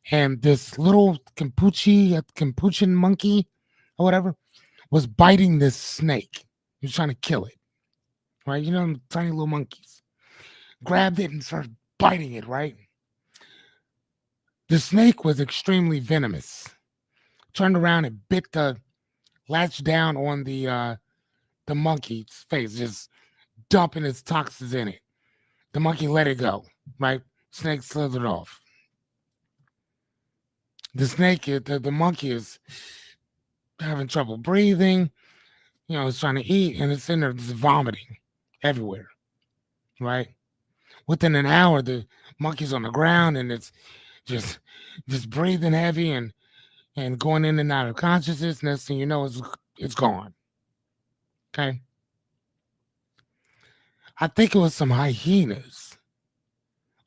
And this little Capuchin monkey or whatever was biting this snake. He was trying to kill it, right? You know, them tiny little monkeys. Grabbed it and started biting it, right? The snake was extremely venomous. Turned around and latched down on the monkey's face, just dumping its toxins in it. The monkey let it go, right? Snake slithered off. The monkey is having trouble breathing. You know, it's trying to eat, and it's in there just vomiting everywhere, right? Within an hour, the monkey's on the ground, and it's just breathing heavy and going in and out of consciousness. Next thing you know, it's gone. Okay. I think it was some hyenas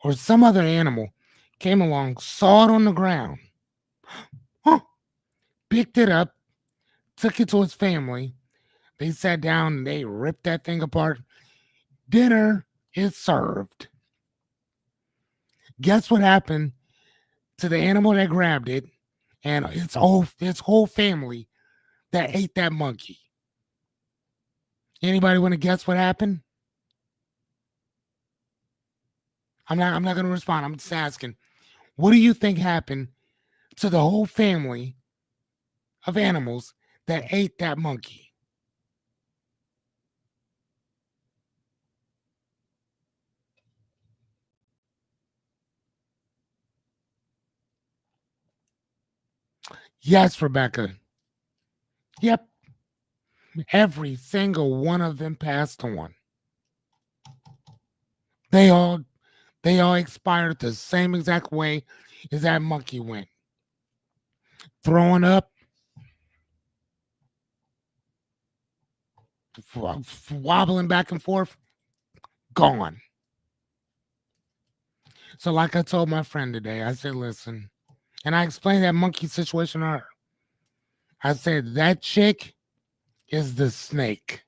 or some other animal came along, saw it on the ground, picked it up, took it to its family. They sat down and they ripped that thing apart. Dinner is served. Guess what happened to the animal that grabbed it and its whole family that ate that monkey? Anybody want to guess what happened? I'm not going to respond. I'm just asking. What do you think happened to the whole family of animals that ate that monkey? Yes, Rebecca. Yep. Every single one of them passed on. They all expired the same exact way as that monkey went. Throwing up, wobbling back and forth, gone. So like I told my friend today, I said, listen, and I explained that monkey situation to her. I said, that chick is the snake.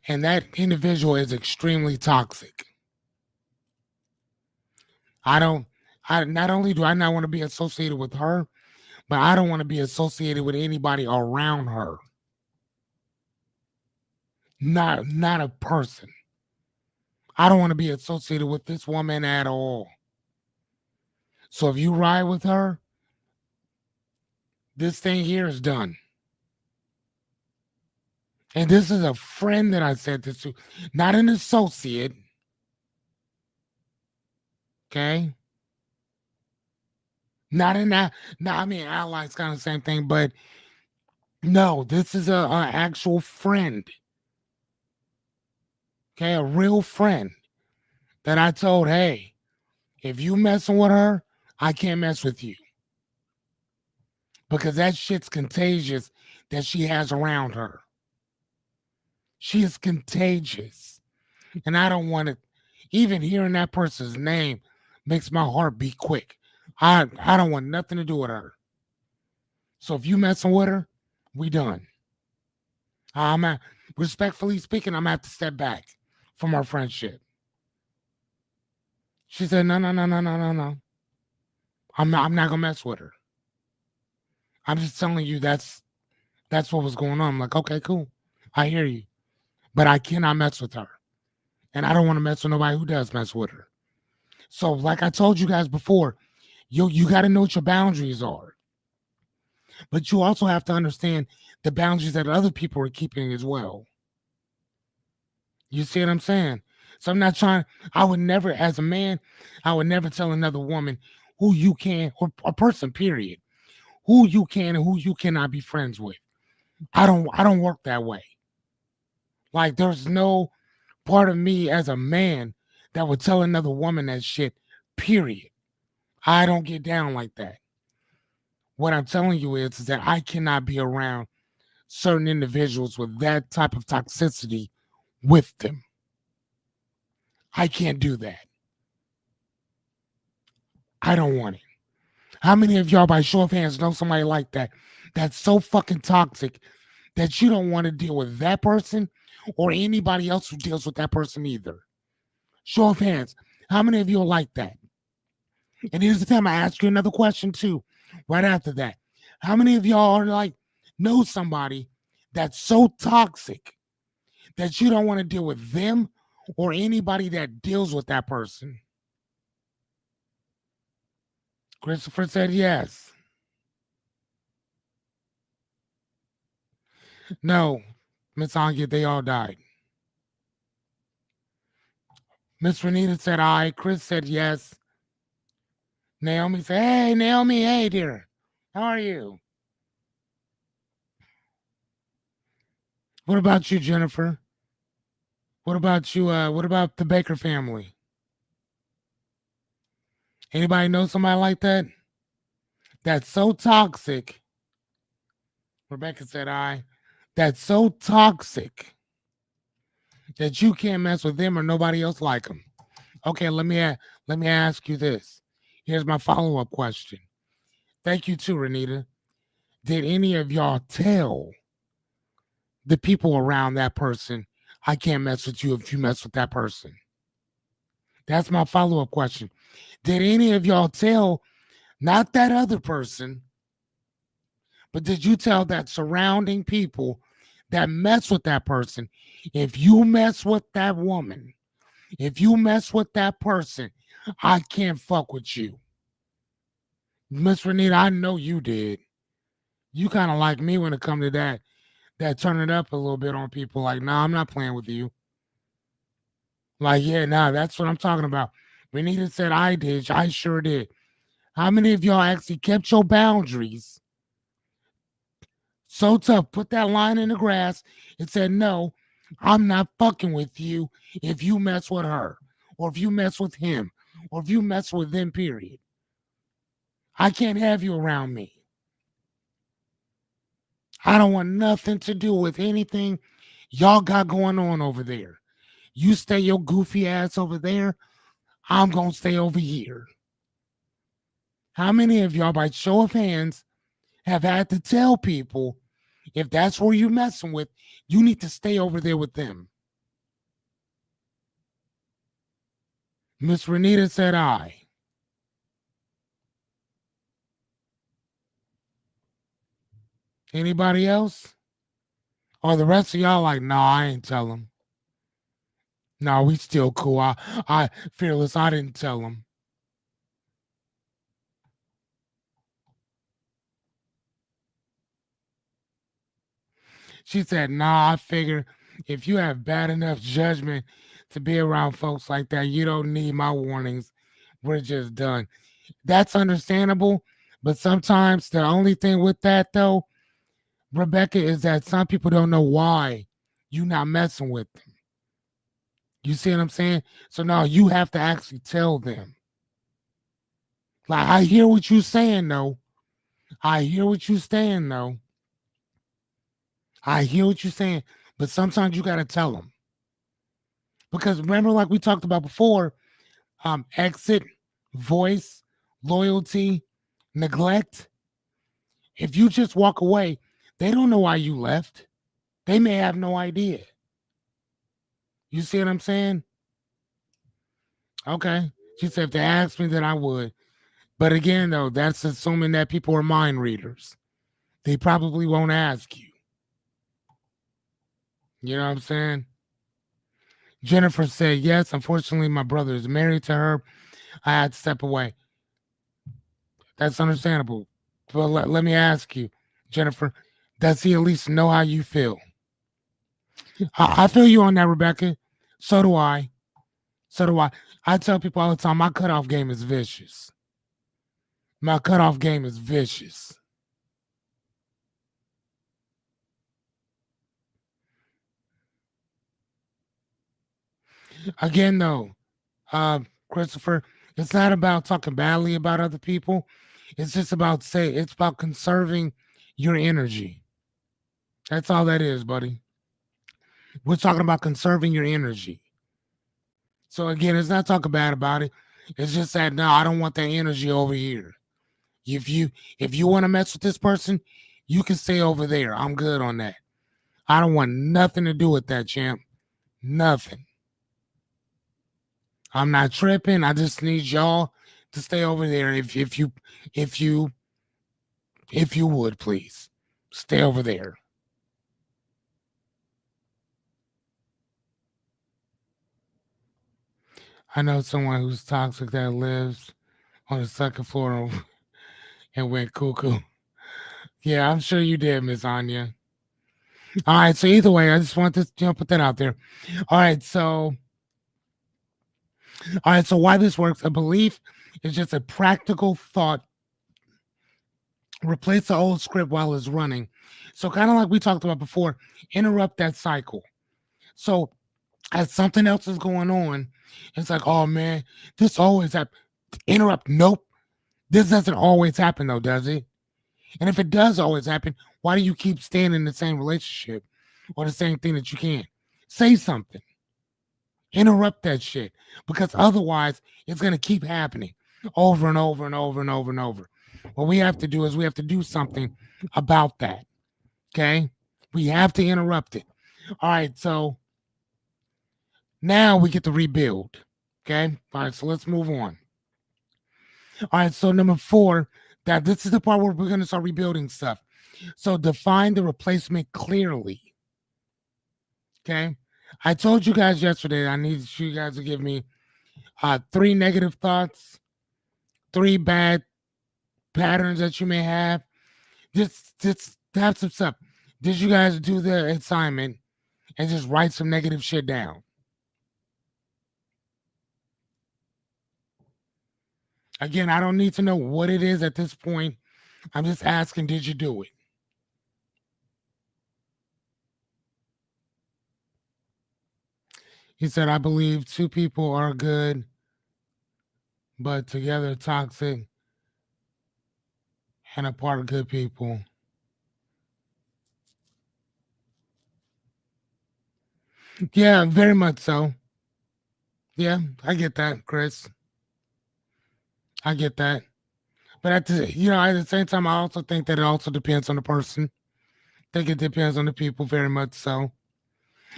And that individual is extremely toxic. Not only do I not want to be associated with her, but I don't want to be associated with anybody around her. Not a person. I don't want to be associated with this woman at all. So if you ride with her, this thing here is done. And this is a friend that I said this to, not an associate. Okay. Not in that. No, I mean, ally's kind of the same thing, but no, this is a actual friend. Okay, a real friend that I told, hey, if you messing with her, I can't mess with you. Because that shit's contagious that she has around her. She is contagious. And I don't want it. Even hearing that person's name makes my heart beat quick. I don't want nothing to do with her. So if you messing with her, we done. Respectfully speaking, I'm gonna have to step back from our friendship. She said, no. I'm not gonna mess with her. I'm just telling you that's what was going on. I'm like, okay, cool. I hear you. But I cannot mess with her. And I don't want to mess with nobody who does mess with her. So, like I told you guys before, you got to know what your boundaries are. But you also have to understand the boundaries that other people are keeping as well. You see what I'm saying? So I'm not trying, I would never, as a man, I would never tell another woman who you can, or a person, period, who you can and who you cannot be friends with. I don't work that way. Like there's no part of me as a man that would tell another woman that shit, period. I don't get down like that. What I'm telling you is that I cannot be around certain individuals with that type of toxicity with them. I can't do that. I don't want it. How many of y'all, by show of hands, know somebody like that? That's so fucking toxic that you don't want to deal with that person or anybody else who deals with that person either. Show of hands. How many of you are like that? And here's the time I ask you another question too, right after that. How many of y'all are like, know somebody that's so toxic that you don't want to deal with them or anybody that deals with that person? Christopher said yes. No, Miss Angia, they all died. Miss Renita said aye. Chris said yes. Naomi said, hey, Naomi, hey, dear. How are you? What about you, Jennifer? What about you? What about the Baker family? Anybody know somebody like that? That's so toxic. Rebecca said aye. That's so toxic that you can't mess with them or nobody else like them. Okay, let me ask you this. Here's my follow-up question. Thank you too, Renita. Did any of y'all tell the people around that person, I can't mess with you if you mess with that person? That's my follow-up question. Did any of y'all tell not that other person, but did you tell that surrounding people that mess with that person, if you mess with that woman, if you mess with that person, I can't fuck with you? Miss Renita, I know you did. You kind of like me when it comes to that turn it up a little bit on people. Like, nah, I'm not playing with you. Like, yeah, nah, that's what I'm talking about. Renita said I did. I sure did. How many of y'all actually kept your boundaries so tough, put that line in the grass and said, no, I'm not fucking with you if you mess with her or if you mess with him or if you mess with them, period. I can't have you around me. I don't want nothing to do with anything y'all got going on over there. You stay your goofy ass over there. I'm going to stay over here. How many of y'all, by show of hands, have had to tell people if that's where you're messing with, you need to stay over there with them? Miss Renita said I. Anybody else? Or the rest of y'all like, nah, I ain't tell him. No, we still cool. I fearless, I didn't tell him. She said, nah, I figure if you have bad enough judgment to be around folks like that, you don't need my warnings. We're just done. That's understandable. But sometimes the only thing with that though, Rebecca, is that some people don't know why you not messing with them. You see what I'm saying? So now you have to actually tell them. Like, I hear what you're saying though. I hear what you're saying though. I hear what you're saying. But sometimes you gotta tell them. Because remember, like we talked about before, exit, voice, loyalty, neglect. If you just walk away, they don't know why you left. They may have no idea. You see what I'm saying? Okay. She said if they asked me, then I would. But again, though, that's assuming that people are mind readers. They probably won't ask you. You know what I'm saying? Jennifer said, yes, unfortunately, my brother is married to her. I had to step away. That's understandable. But let me ask you, Jennifer, does he at least know how you feel? I feel you on that, Rebecca. So do I. So do I. I tell people all the time my cutoff game is vicious. My cutoff game is vicious. Again, though, Christopher, it's not about talking badly about other people. It's just about it's about conserving your energy. That's all that is, buddy. We're talking about conserving your energy. So again, it's not talking bad about it. It's just that no, I don't want that energy over here. If you if you want to mess with this person, you can stay over there. I'm good on that. I don't want nothing to do with that, champ. Nothing. I'm not tripping. I just need y'all to stay over there. If you if you would please stay over there. I know someone who's toxic that lives on the second floor and went cuckoo. Yeah, I'm sure you did, Miss Anya. All right, so either way, I just want to put that out there. All right, so why this works? A belief is just a practical thought. Replace the old script while it's running. So kind of like we talked about before, interrupt that cycle. So as something else is going on, it's like, oh man, this always happens. Interrupt. Nope. This doesn't always happen though, does it? And if it does always happen, why do you keep staying in the same relationship or the same thing that you can't? Say something. Interrupt that shit because otherwise it's going to keep happening over and over and over and over and over. What we have to do is we have to do something about that. Okay? We have to interrupt it. All right, so now we get to rebuild. Okay? All right, so let's move on. All right, so number 4, that this is the part where we're going to start rebuilding stuff. So define the replacement clearly. Okay? I told you guys yesterday that I needed you guys to give me 3 negative thoughts, 3 bad patterns that you may have. Just have some stuff. Did you guys do the assignment and just write some negative shit down? Again, I don't need to know what it is at this point. I'm just asking, did you do it? He said, I believe 2 people are good, but together toxic, and apart good people. Yeah, very much so. Yeah, I get that, Chris. I get that. But at the same time, I also think that it also depends on the person. I think it depends on the people very much so.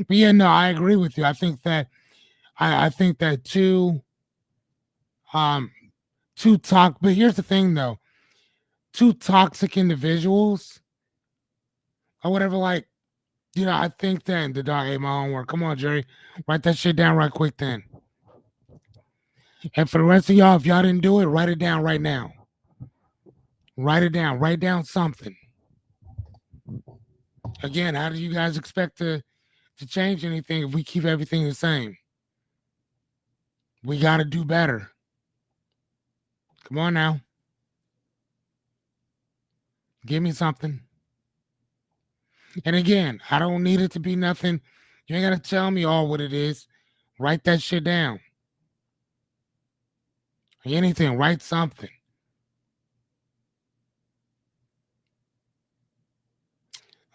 But yeah, no, I agree with you. I think that I think that um but here's the thing though. 2 toxic individuals or whatever, like, I think that the dog ate my own work. Come on, Jerry. Write that shit down right quick then. And for the rest of y'all, if y'all didn't do it, write it down right now. Write it down. Write down something. Again, how do you guys expect to change anything if we keep everything the same? We got to do better. Come on now. Give me something. And again, I don't need it to be nothing. You ain't got to tell me all what it is. Write that shit down. Anything, write something.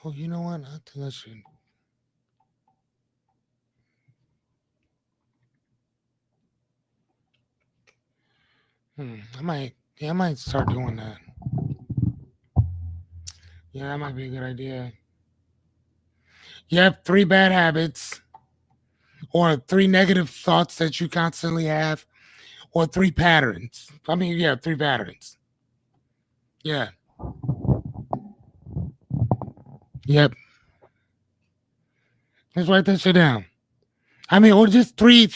Oh, you know what? I think I should. I might start doing that. Yeah, that might be a good idea. Yep, 3 bad habits, or 3 negative thoughts that you constantly have, or 3 patterns. I mean, yeah, 3 patterns. Yeah. Yep. Let's write that shit down. I mean, or just 3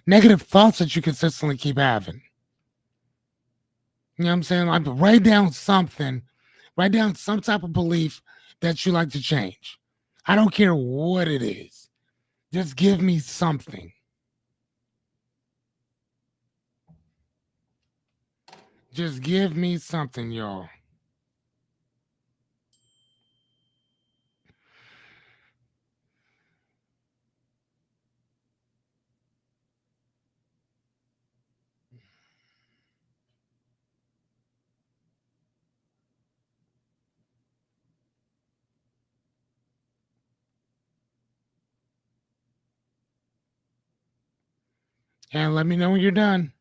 negative thoughts that you consistently keep having. You know what I'm saying? Like, write down something, Write down some type of belief that you like to change. I don't care what it is. Just give me something. Just give me something, y'all. And let me know when you're done.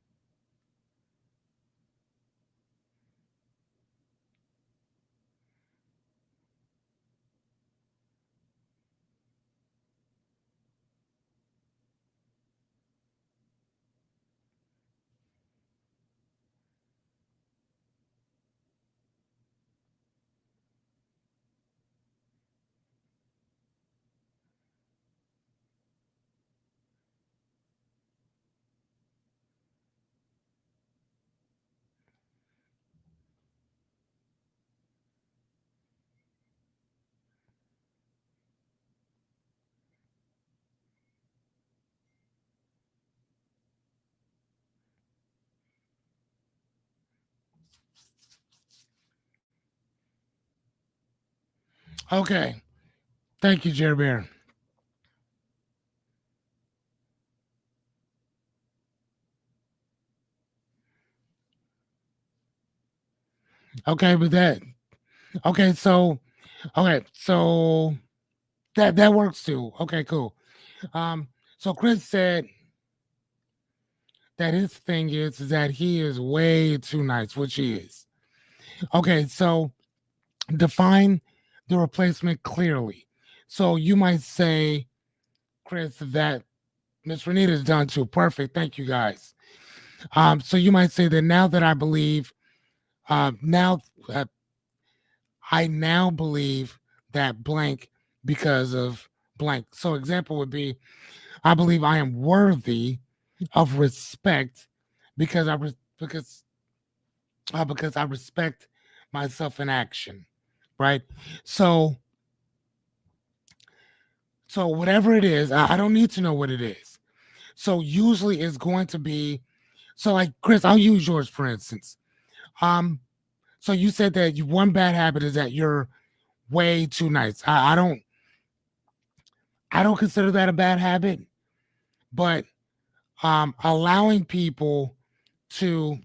Okay. Thank you, Jerry Bear. Okay, but that okay, so that works too. Okay, cool. Um, so Chris said that his thing is that he is way too nice, which he is. Okay, so define the replacement clearly. So you might say, Chris, that Miss Renita is done too. Perfect. Thank you guys. So you might say that now that I believe, now uh, I now believe that blank because of blank. So example would be, I believe I am worthy of respect because because I respect myself in action, right? So whatever it is, I don't need to know what it is. So usually it's going to be so like Chris, I'll use yours for instance. Um, so you said that one bad habit is that you're way too nice. I don't consider that a bad habit, but allowing people to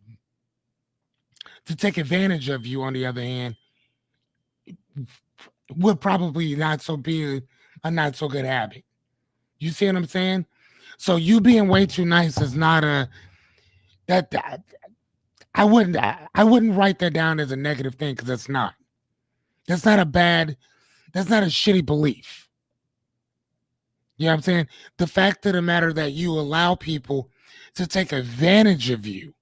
take advantage of you on the other hand would probably not so be a not so good habit. You see what I'm saying? So you being way too nice is not a that I wouldn't write that down as a negative thing because it's not. That's not a bad. That's not a shitty belief. You know what I'm saying? The fact of the matter that you allow people to take advantage of you,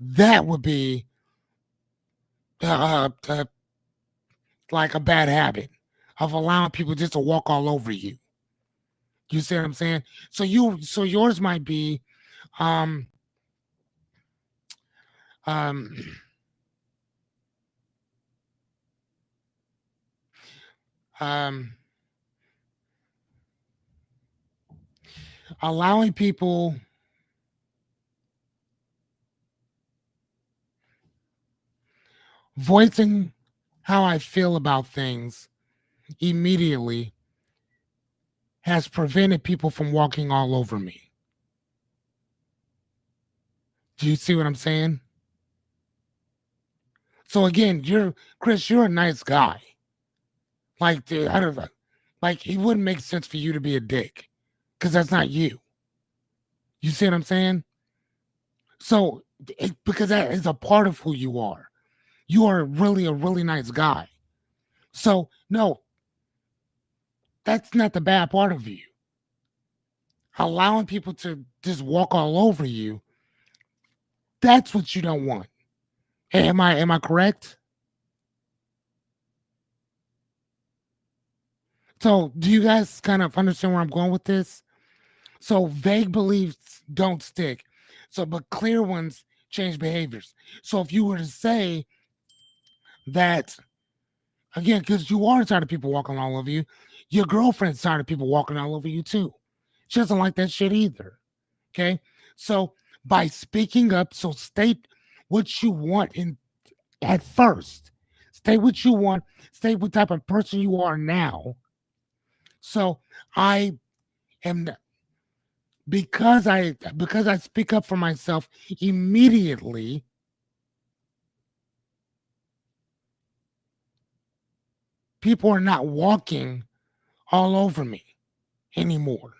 that would be like a bad habit of allowing people just to walk all over you. You see what I'm saying? So yours might be um um um allowing people voicing how I feel about things immediately has prevented people from walking all over me. Do you see what I'm saying? So again, you're Chris, you're a nice guy. Like dude, I don't know. Like it wouldn't make sense for you to be a dick because that's not you. You see what I'm saying? So because that is a part of who you are. You are really a really nice guy. So no, that's not the bad part of you. Allowing people to just walk all over you, that's what you don't want. Hey, am I correct? So do you guys kind of understand where I'm going with this? So vague beliefs don't stick. So but clear ones change behaviors. So if you were to say that Again, because you are tired of people walking all over you. Your girlfriend's tired of people walking all over you too. She doesn't like that shit either. Okay. So by speaking up, so state what you want in at first. State what you want. State what type of person you are now. So I am because I speak up for myself immediately, people are not walking all over me anymore.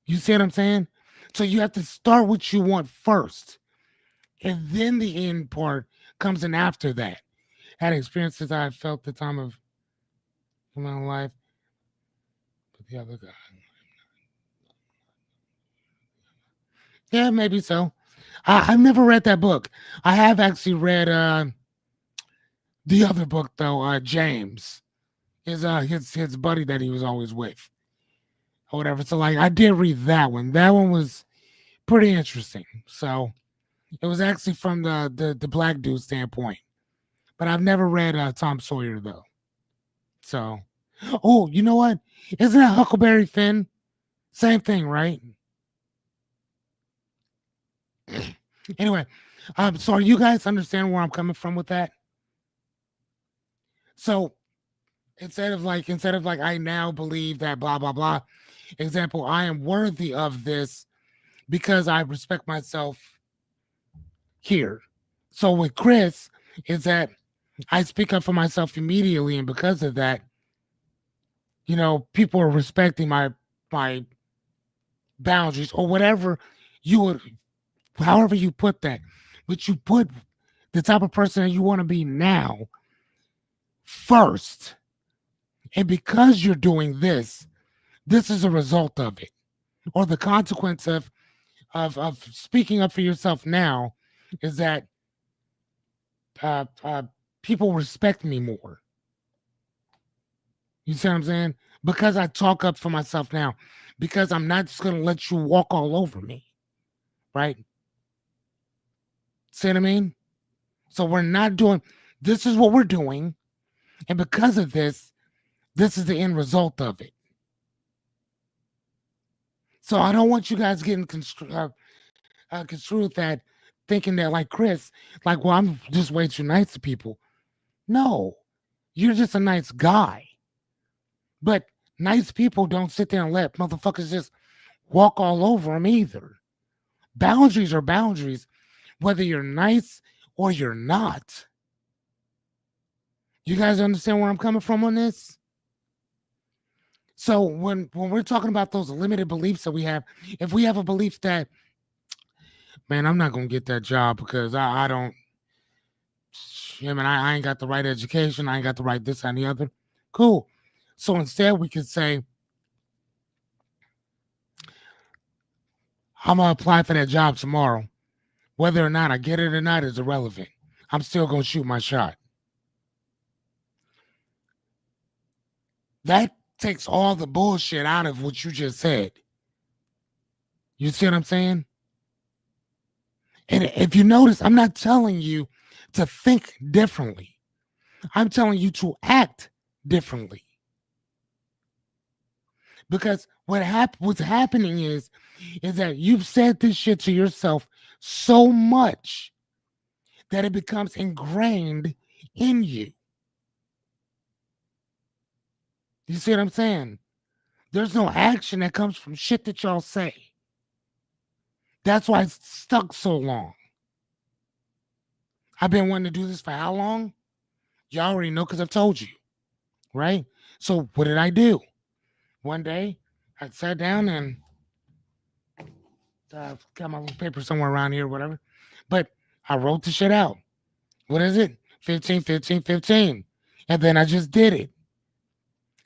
You see what I'm saying? So you have to start what you want first. And then the end part comes in after that. Had experiences I felt the time of my life. But the other guy. Yeah, maybe so. I've never read that book. I have actually read the other book though, James. His buddy that he was always with. Or whatever. So like I did read that one. That one was pretty interesting. So it was actually from the black dude standpoint. But I've never read Tom Sawyer though. So, oh, you know what? Isn't that Huckleberry Finn? Same thing, right? Anyway, so are you guys understand where I'm coming from with that? So instead of like I now believe that blah blah blah. Example, I am worthy of this because I respect myself here. So with Chris, is that I speak up for myself immediately, and because of that, people are respecting my boundaries or whatever you would, however you put that, but you put the type of person that you want to be now first, and because you're doing this, this is a result of it, or the consequence of speaking up for yourself now is that uh, people respect me more. You see what I'm saying? Because I talk up for myself now, because I'm not just going to let you walk all over me, right? See what I mean? So we're not doing, this is what we're doing. And because of this, this is the end result of it. So I don't want you guys getting construed that, thinking that like Chris, like, well, I'm just way too nice to people. No, you're just a nice guy. But nice people don't sit there and let motherfuckers just walk all over them either. Boundaries are boundaries, whether you're nice or you're not. You guys understand where I'm coming from on this? So when we're talking about those limited beliefs that we have, if we have a belief that, man, I'm not gonna get that job because I don't, I mean, I ain't got the right education, I ain't got the right this and the other. Cool. So instead, we could say, I'm gonna apply for that job tomorrow. Whether or not I get it or not is irrelevant. I'm still gonna shoot my shot. That takes all the bullshit out of what you just said. You see what I'm saying? And if you notice, I'm not telling you to think differently. I'm telling you to act differently. Because what's happening is that you've said this shit to yourself so much that it becomes ingrained in you. You see what I'm saying? There's no action that comes from shit that y'all say. That's why it's stuck so long. I've been wanting to do this for how long? Y'all already know because I've told you, right? So what did I do? One day, I sat down and got my little paper somewhere around here, whatever. But I wrote the shit out. What is it? 15, 15, 15. And then I just did it.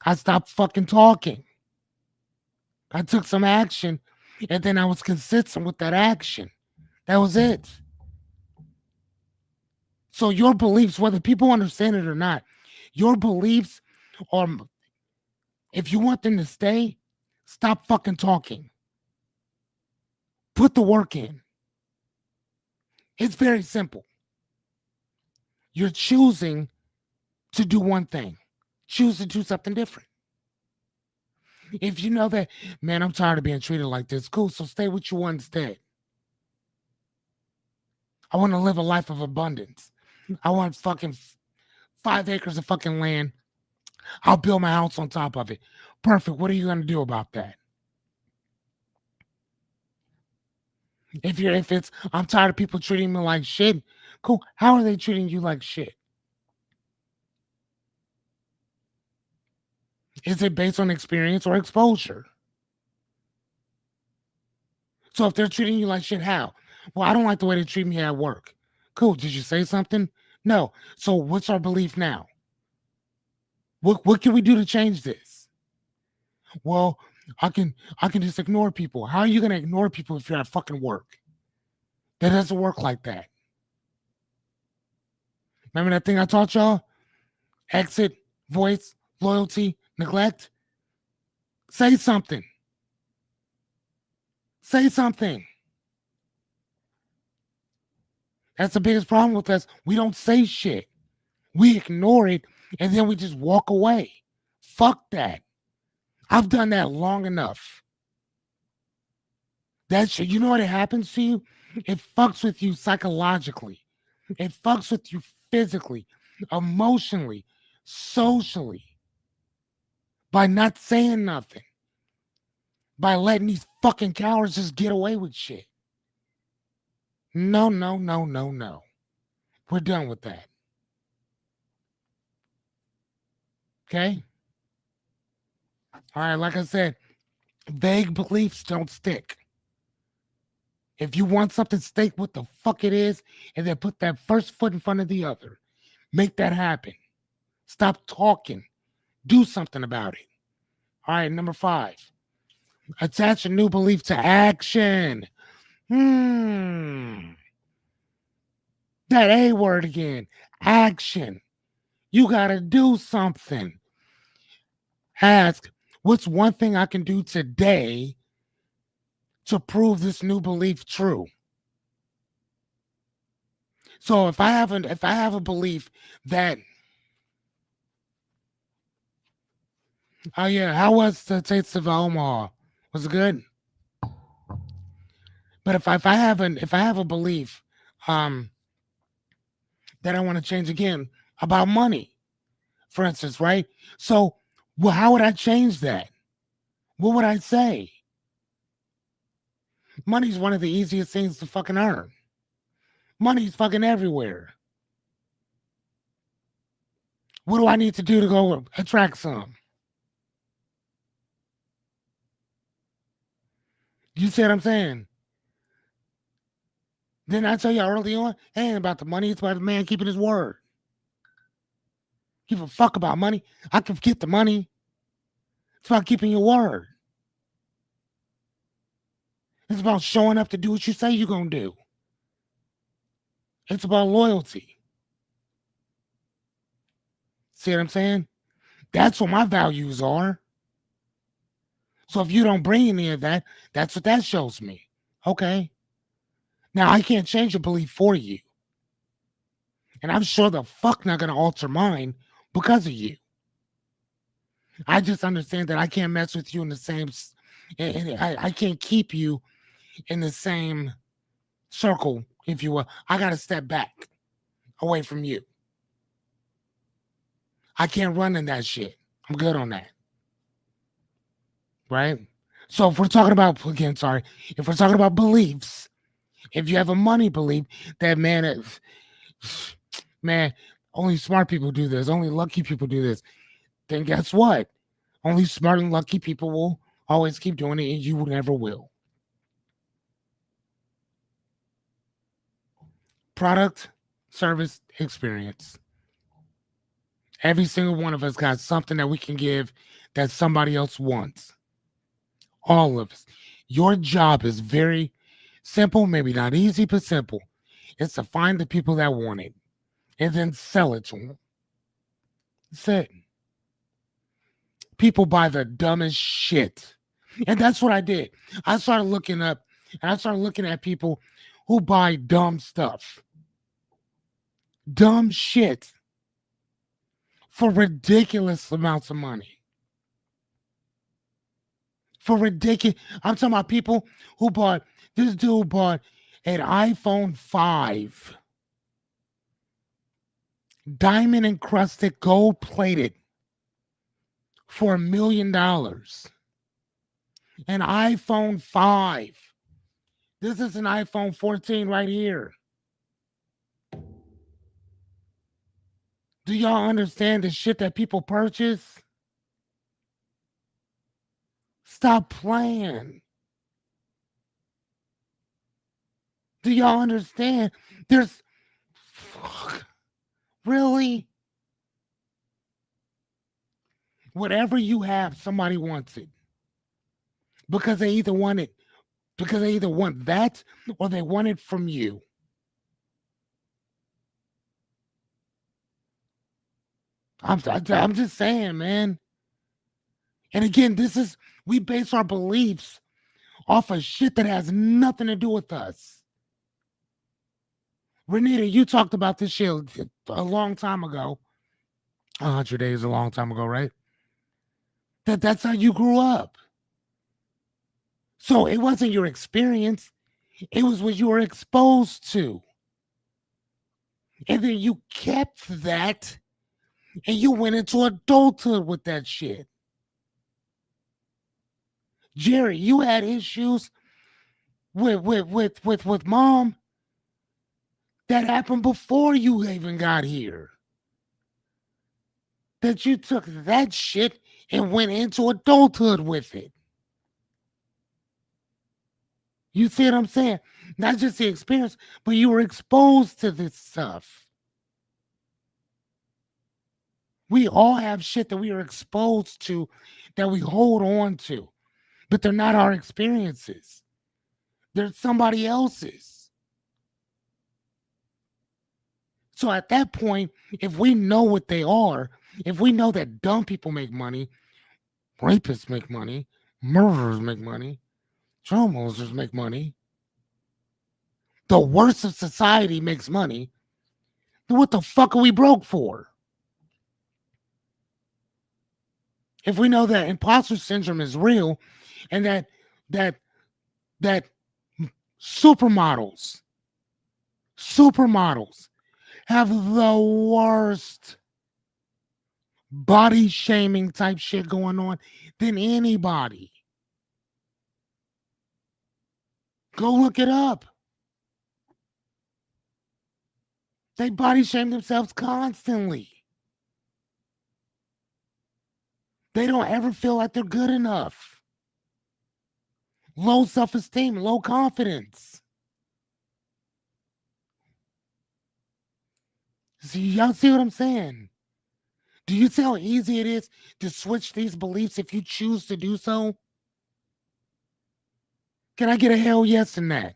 I stopped fucking talking. I took some action, and then I was consistent with that action. That was it. So your beliefs, whether people understand it or not, your beliefs are, if you want them to stay, stop fucking talking. Put the work in. It's very simple. You're choosing to do one thing. Choose to do something different. If you know that, man, I'm tired of being treated like this, cool, so stay with you instead. I want to live a life of abundance. I want fucking 5 acres of fucking land. I'll build my house on top of it. Perfect. What are you going to do about that? If it's I'm tired of people treating me like shit, cool. How are they treating you like shit? Is it based on experience or exposure? So if they're treating you like shit, how? Well, I don't like the way they treat me at work. Cool. Did you say something? No. So what's our belief now? What can we do to change this? Well, I can just ignore people. How are you gonna ignore people if you're at fucking work? That doesn't work like that. Remember that thing I taught y'all? Exit, voice, loyalty, neglect. Say something. Say something. That's the biggest problem with us. We don't say shit. We ignore it and then we just walk away. Fuck that. I've done that long enough. That shit, you know what it happens to you? It fucks with you psychologically. It fucks with you physically, emotionally, socially. By not saying nothing. By letting these fucking cowards just get away with shit. No, no, no, no, no. We're done with that. Okay? All right, like I said, vague beliefs don't stick. If you want something, state what the fuck it is, and then put that first foot in front of the other. Make that happen. Stop talking. Do something about it. All right, number 5. Attach a new belief to action. That A word again. Action. You got to do something. Ask, what's one thing I can do today to prove this new belief true? So if I have a belief that, oh yeah, how was the taste of Omaha? Was it good? But if I have a belief that I want to change again about money, for instance, right? So, well, how would I change that? What would I say? Money's one of the easiest things to fucking earn. Money's fucking everywhere. What do I need to do to go attract some? You see what I'm saying? Didn't I tell you early on? It ain't about the money. It's about the man keeping his word. Give a fuck about money. I can get the money. It's about keeping your word. It's about showing up to do what you say you're going to do. It's about loyalty. See what I'm saying? That's what my values are. So if you don't bring any of that, that's what that shows me. Okay. Now I can't change your belief for you. And I'm sure the fuck not going to alter mine because of you. I just understand that I can't mess with you in the same, and I can't keep you in the same circle, if you will. I got to step back away from you. I can't run in that shit. I'm good on that. Right? So if we're talking about, again, sorry, if we're talking about beliefs, if you have a money belief that, man, only smart people do this, only lucky people do this, then guess what? Only smart and lucky people will always keep doing it, and you never will. Product, service, experience. Every single one of us got something that we can give that somebody else wants. All of us. Your job is very simple, maybe not easy, but simple. It's to find the people that want it and then sell it to them. That's it. People buy the dumbest shit. And that's what I did. I started looking up and I started looking at people who buy dumb stuff. Dumb shit. for ridiculous amounts of money. For ridiculous, I'm talking about people who bought, this dude bought an iPhone 5, diamond encrusted, gold plated, for $1 million. An iPhone 5. This is an iPhone 14 right here. Do y'all understand the shit that people purchase? Stop playing. Do y'all understand? There's... Fuck. Really? Whatever you have, somebody wants it. Because they either want it, because they either want that or they want it from you. I'm just saying, man. And again, we base our beliefs off of shit that has nothing to do with us. Renita, you talked about this shit a long time ago. 100 days a long time ago, right? That's how you grew up. So it wasn't your experience. It was what you were exposed to. And then you kept that and you went into adulthood with that shit. Jerry, you had issues with mom that happened before you even got here. That you took that shit and went into adulthood with it. You see what I'm saying? Not just the experience, but you were exposed to this stuff. We all have shit that we are exposed to that we hold on to, but they're not our experiences. They're somebody else's. So at that point, if we know what they are, if we know that dumb people make money, rapists make money, murderers make money, child molesters make money, the worst of society makes money, then what the fuck are we broke for? If we know that imposter syndrome is real and that supermodels have the worst body shaming type shit going on than anybody. Go look it up. They body shame themselves constantly. They don't ever feel like they're good enough. Low self-esteem, low confidence. See, y'all see what I'm saying? Do you see how easy it is to switch these beliefs if you choose to do so? Can I get a hell yes in that?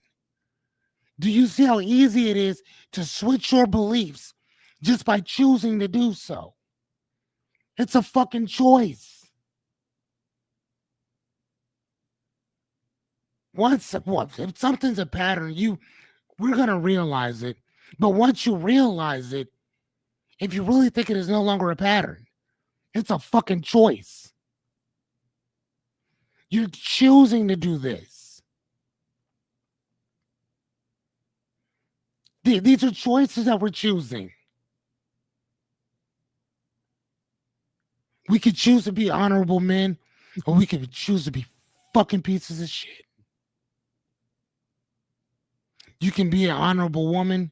Do you see how easy it is to switch your beliefs just by choosing to do so? It's a fucking choice. If something's a pattern, we're gonna realize it. But once you realize it, if you really think it is no longer a pattern, it's a fucking choice. You're choosing to do this. These are choices that we're choosing. We could choose to be honorable men, or we could choose to be fucking pieces of shit. You can be an honorable woman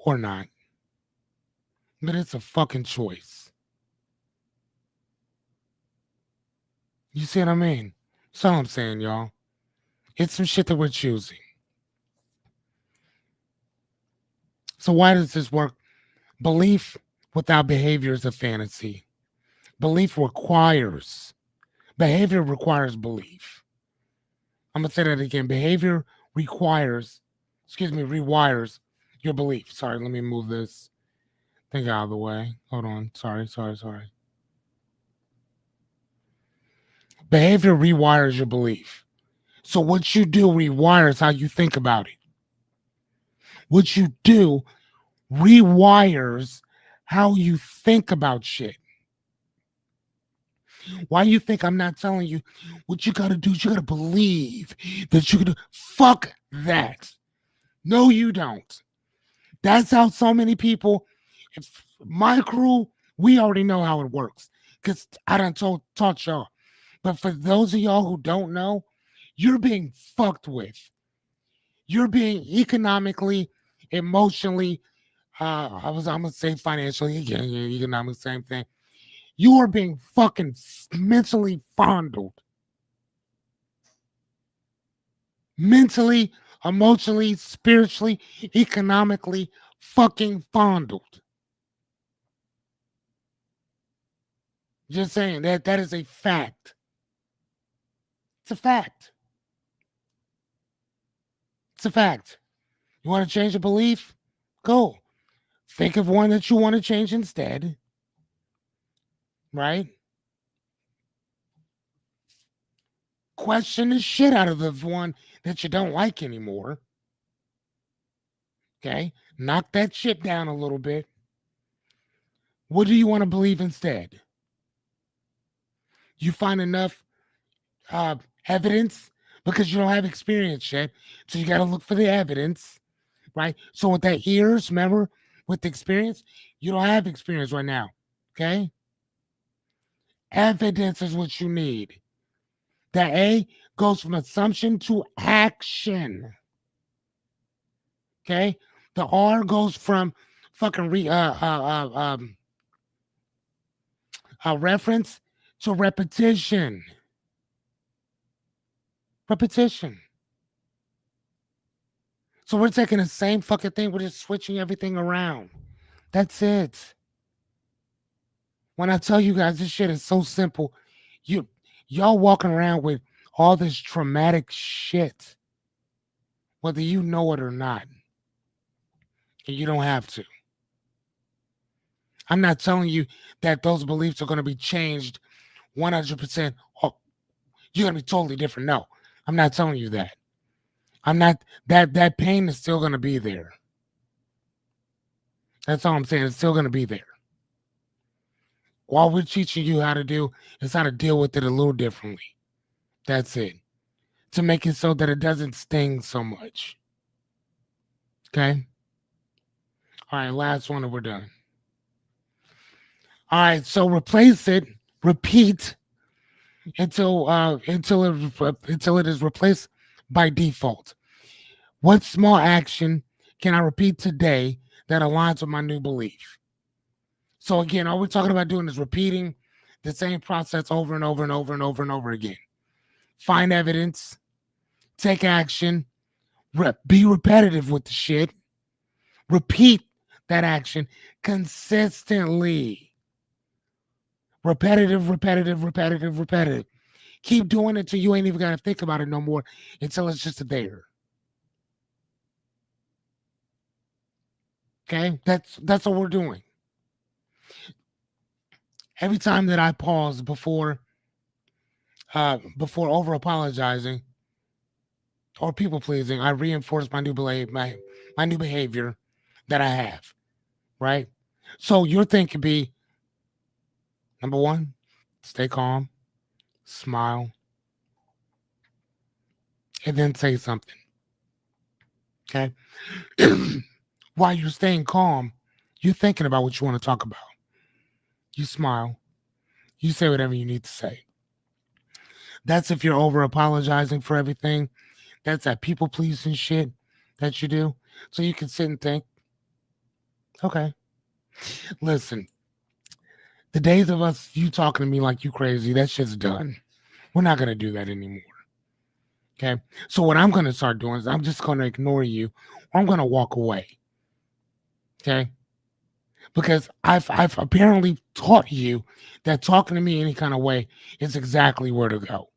or not. But it's a fucking choice. You see what I mean? That's all I'm saying, y'all. It's some shit that we're choosing. So why does this work? Belief without behavior is a fantasy. Behavior requires belief. I'm going to say that again. Behavior rewires your belief. Sorry, let me move this thing out of the way. Hold on. Sorry. Behavior rewires your belief. So what you do rewires how you think about it. What you do rewires how you think about shit. Why you think I'm not telling you what you gotta do? You gotta believe that you can do. Fuck that. No, you don't. That's how so many people, if my crew, we already know how it works. Because I done taught y'all. But for those of y'all who don't know, you're being fucked with. You're being economically, emotionally, I'm gonna say financially, again, economic, same thing. You are being fucking mentally fondled. Mentally, emotionally, spiritually, economically fucking fondled. Just saying that is a fact. It's a fact. It's a fact. You want to change a belief? Go. Think of one that you want to change instead. Right? Question the shit out of the one that you don't like anymore. Okay? Knock that shit down a little bit. What do you want to believe instead? You find enough uh, evidence because you don't have experience yet. So you got to look for the evidence, right? So with that years, remember, with the experience, you don't have experience right now. Okay? Evidence is what you need. That A goes from assumption to action. Okay? The R goes from fucking reference to repetition. Repetition. So we're taking the same fucking thing, we're just switching everything around. That's it. When I tell you guys this shit is so simple, you y'all walking around with all this traumatic shit, whether you know it or not. And you don't have to. I'm not telling you that those beliefs are going to be changed 100%. Oh, you're going to be totally different. No, I'm not telling you that. I'm not that pain is still going to be there. That's all I'm saying. It's still going to be there. All we're teaching you how to do is how to deal with it a little differently. That's it. To make it so that it doesn't sting so much. Okay? All right, last one and we're done. All right, so replace it, repeat until it is replaced by default. What small action can I repeat today that aligns with my new belief? So again, all we're talking about doing is repeating the same process over and over and over and over and over again. Find evidence, take action, be repetitive with the shit, repeat that action consistently. Repetitive, repetitive, repetitive, repetitive. Keep doing it till you ain't even gotta think about it no more until it's just there. Okay? That's what we're doing. Every time that I pause before over apologizing or people pleasing, I reinforce my new behavior that I have. Right? So your thing could be number one, stay calm, smile, and then say something. Okay. While you're staying calm, you're thinking about what you want to talk about. You smile, you say whatever you need to say. That's if you're over apologizing for everything. That's that people pleasing shit that you do. So you can sit and think, okay, listen, the days of us, you talking to me like you crazy, that shit's done. We're not going to do that anymore. Okay. So what I'm going to start doing is I'm just going to ignore you or I'm going to walk away. Okay. Because I've apparently taught you that talking to me any kind of way is exactly where to go.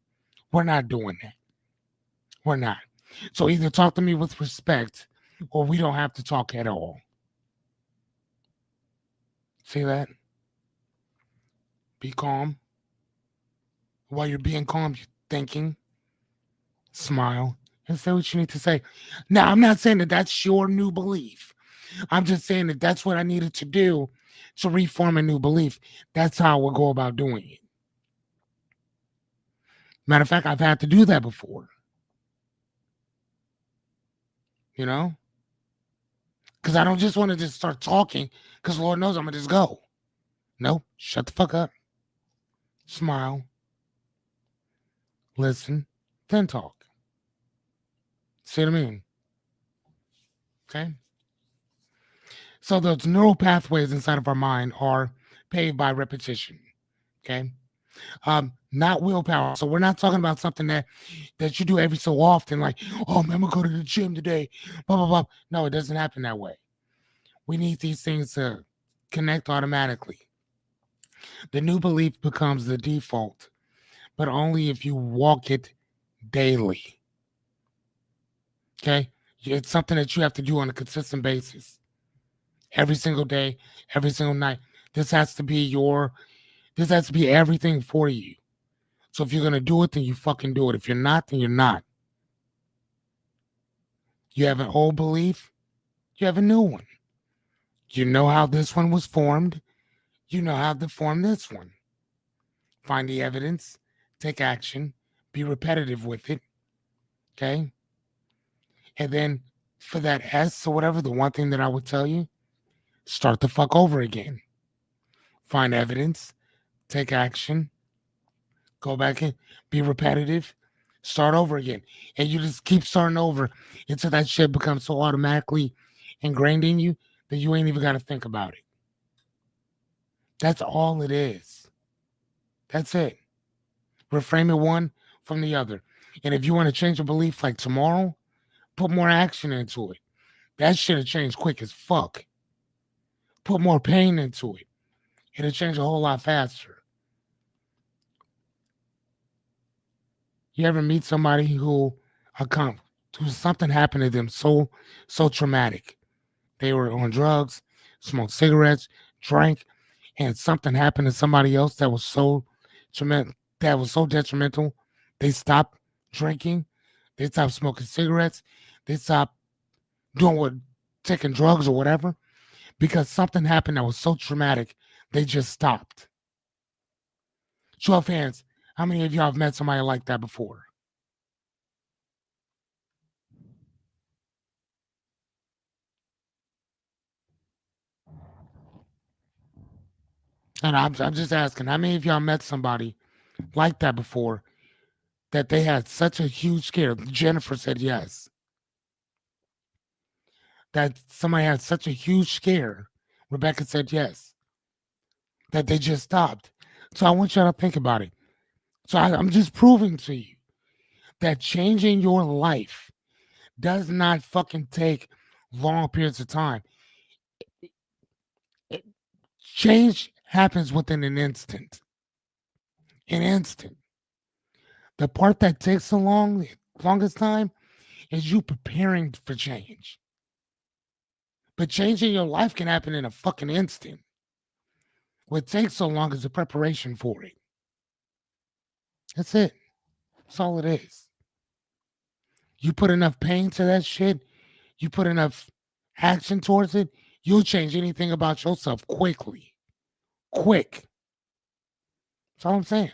We're not doing that. We're not. So either talk to me with respect or we don't have to talk at all. See that? Be calm. While you're being calm, you're thinking, smile, and say what you need to say. Now, I'm not saying that that's your new belief. I'm just saying that that's what I needed to do to reform a new belief. That's how we'll go about doing it. Matter of fact, I've had to do that before. You know? Because I don't just want to just start talking, because Lord knows I'm going to just go. No, shut the fuck up. Smile. Listen. Then talk. See what I mean? Okay? So those neural pathways inside of our mind are paved by repetition. Okay? Not willpower. So we're not talking about something that you do every so often, like, oh man, I'm gonna go to the gym today. Blah blah blah. No, it doesn't happen that way. We need these things to connect automatically. The new belief becomes the default, but only if you walk it daily. Okay? It's something that you have to do on a consistent basis. Every single day, every single night. This has to be everything for you. So if you're gonna do it, then you fucking do it. If you're not, then you're not. You have an old belief, you have a new one. You know how this one was formed, you know how to form this one. Find the evidence, take action, be repetitive with it. Okay? And then for that S or whatever, the one thing that I would tell you, start the fuck over again. Find evidence, take action, go back and be repetitive, start over again. And you just keep starting over until that shit becomes so automatically ingrained in you that you ain't even got to think about it. That's all it is. That's it. Reframe it one from the other. And if you want to change a belief like tomorrow, put more action into it. That shit will change quick as fuck. Put more pain into it. It'll change a whole lot faster. You ever meet somebody who something happened to them so traumatic? They were on drugs, smoked cigarettes, drank, and something happened to somebody else that was so traumatic, that was so detrimental. They stopped drinking, they stopped smoking cigarettes, they stopped doing what taking drugs or whatever because something happened that was so traumatic. They just stopped. Show of hands. How many of y'all have met somebody like that before? And I'm just asking, how many of y'all met somebody like that before that they had such a huge scare? Jennifer said yes. That somebody had such a huge scare. Rebecca said yes. That they just stopped. So I want y'all to think about it. So I'm just proving to you that changing your life does not fucking take long periods of time. Change happens within an instant. An instant. The part that takes the longest time is you preparing for change. But changing your life can happen in a fucking instant. What takes so long is the preparation for it. That's it. That's all it is. You put enough pain to that shit, you put enough action towards it, you'll change anything about yourself quickly. Quick. That's all I'm saying.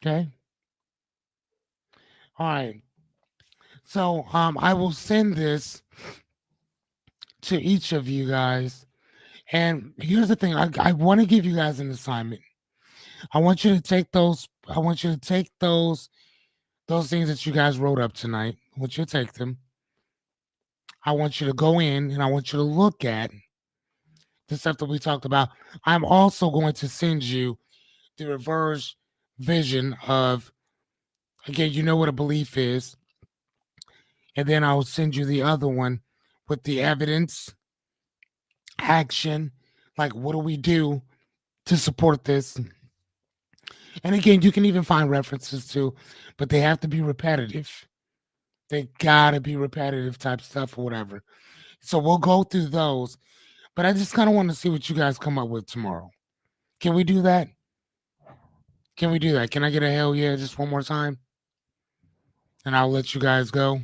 Okay. All right. So I will send this to each of you guys. And here's the thing. I want to give you guys an assignment. I want you to take those things that you guys wrote up tonight. I want you to take them. I want you to go in and I want you to look at the stuff that we talked about. I'm also going to send you the reverse vision of, again, you know what a belief is. And then I'll send you the other one with the evidence, action, like what do we do to support this? And again, you can even find references to, but they have to be repetitive. They gotta be repetitive type stuff or whatever. So we'll go through those. But I just kind of want to see what you guys come up with tomorrow. Can we do that? Can we do that? Can I get a hell yeah just one more time? And I'll let you guys go.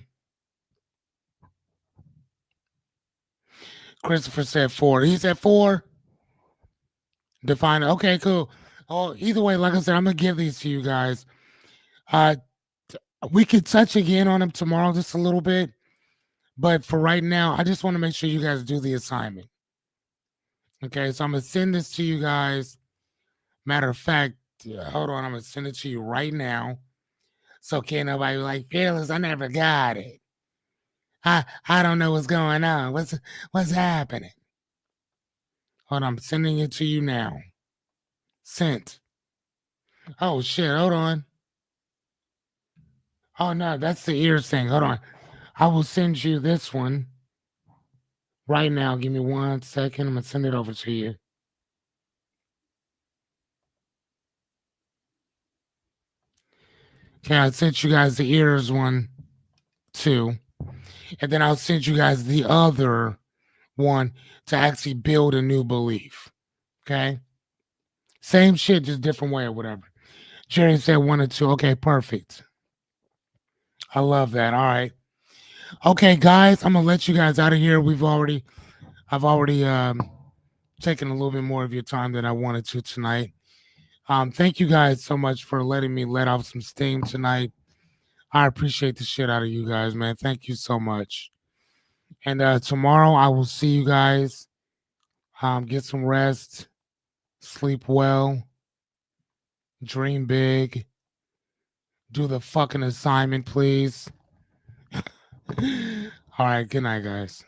Christopher said 4. He said 4. Define it. Okay, cool. Oh, either way, like I said, I'm gonna give these to you guys. Uh, we could touch again on them tomorrow just a little bit, but for right now, I just want to make sure you guys do the assignment. Okay, so I'm gonna send this to you guys. Matter of fact, hold on, I'm gonna send it to you right now. So can't nobody be like, Fearless, I never got it. I don't know what's going on. What's happening? Hold on, I'm sending it to you now. Sent. Oh shit, hold on. Oh no, that's the ears thing. Hold on. I will send you this one right now. Give me 1 second. I'm gonna send it over to you. Okay, I sent you guys the ears one too. And then I'll send you guys the other one to actually build a new belief. Okay? Same shit, just different way or whatever. Jerry said 1 or 2. Okay, perfect. I love that. All right. Okay, guys, I'm gonna let you guys out of here. I've already taken a little bit more of your time than I wanted to tonight. Thank you guys so much for letting me let off some steam tonight. I appreciate the shit out of you guys, man. Thank you so much. And tomorrow I will see you guys. Get some rest, sleep well, dream big, do the fucking assignment, please. All right, good night, guys.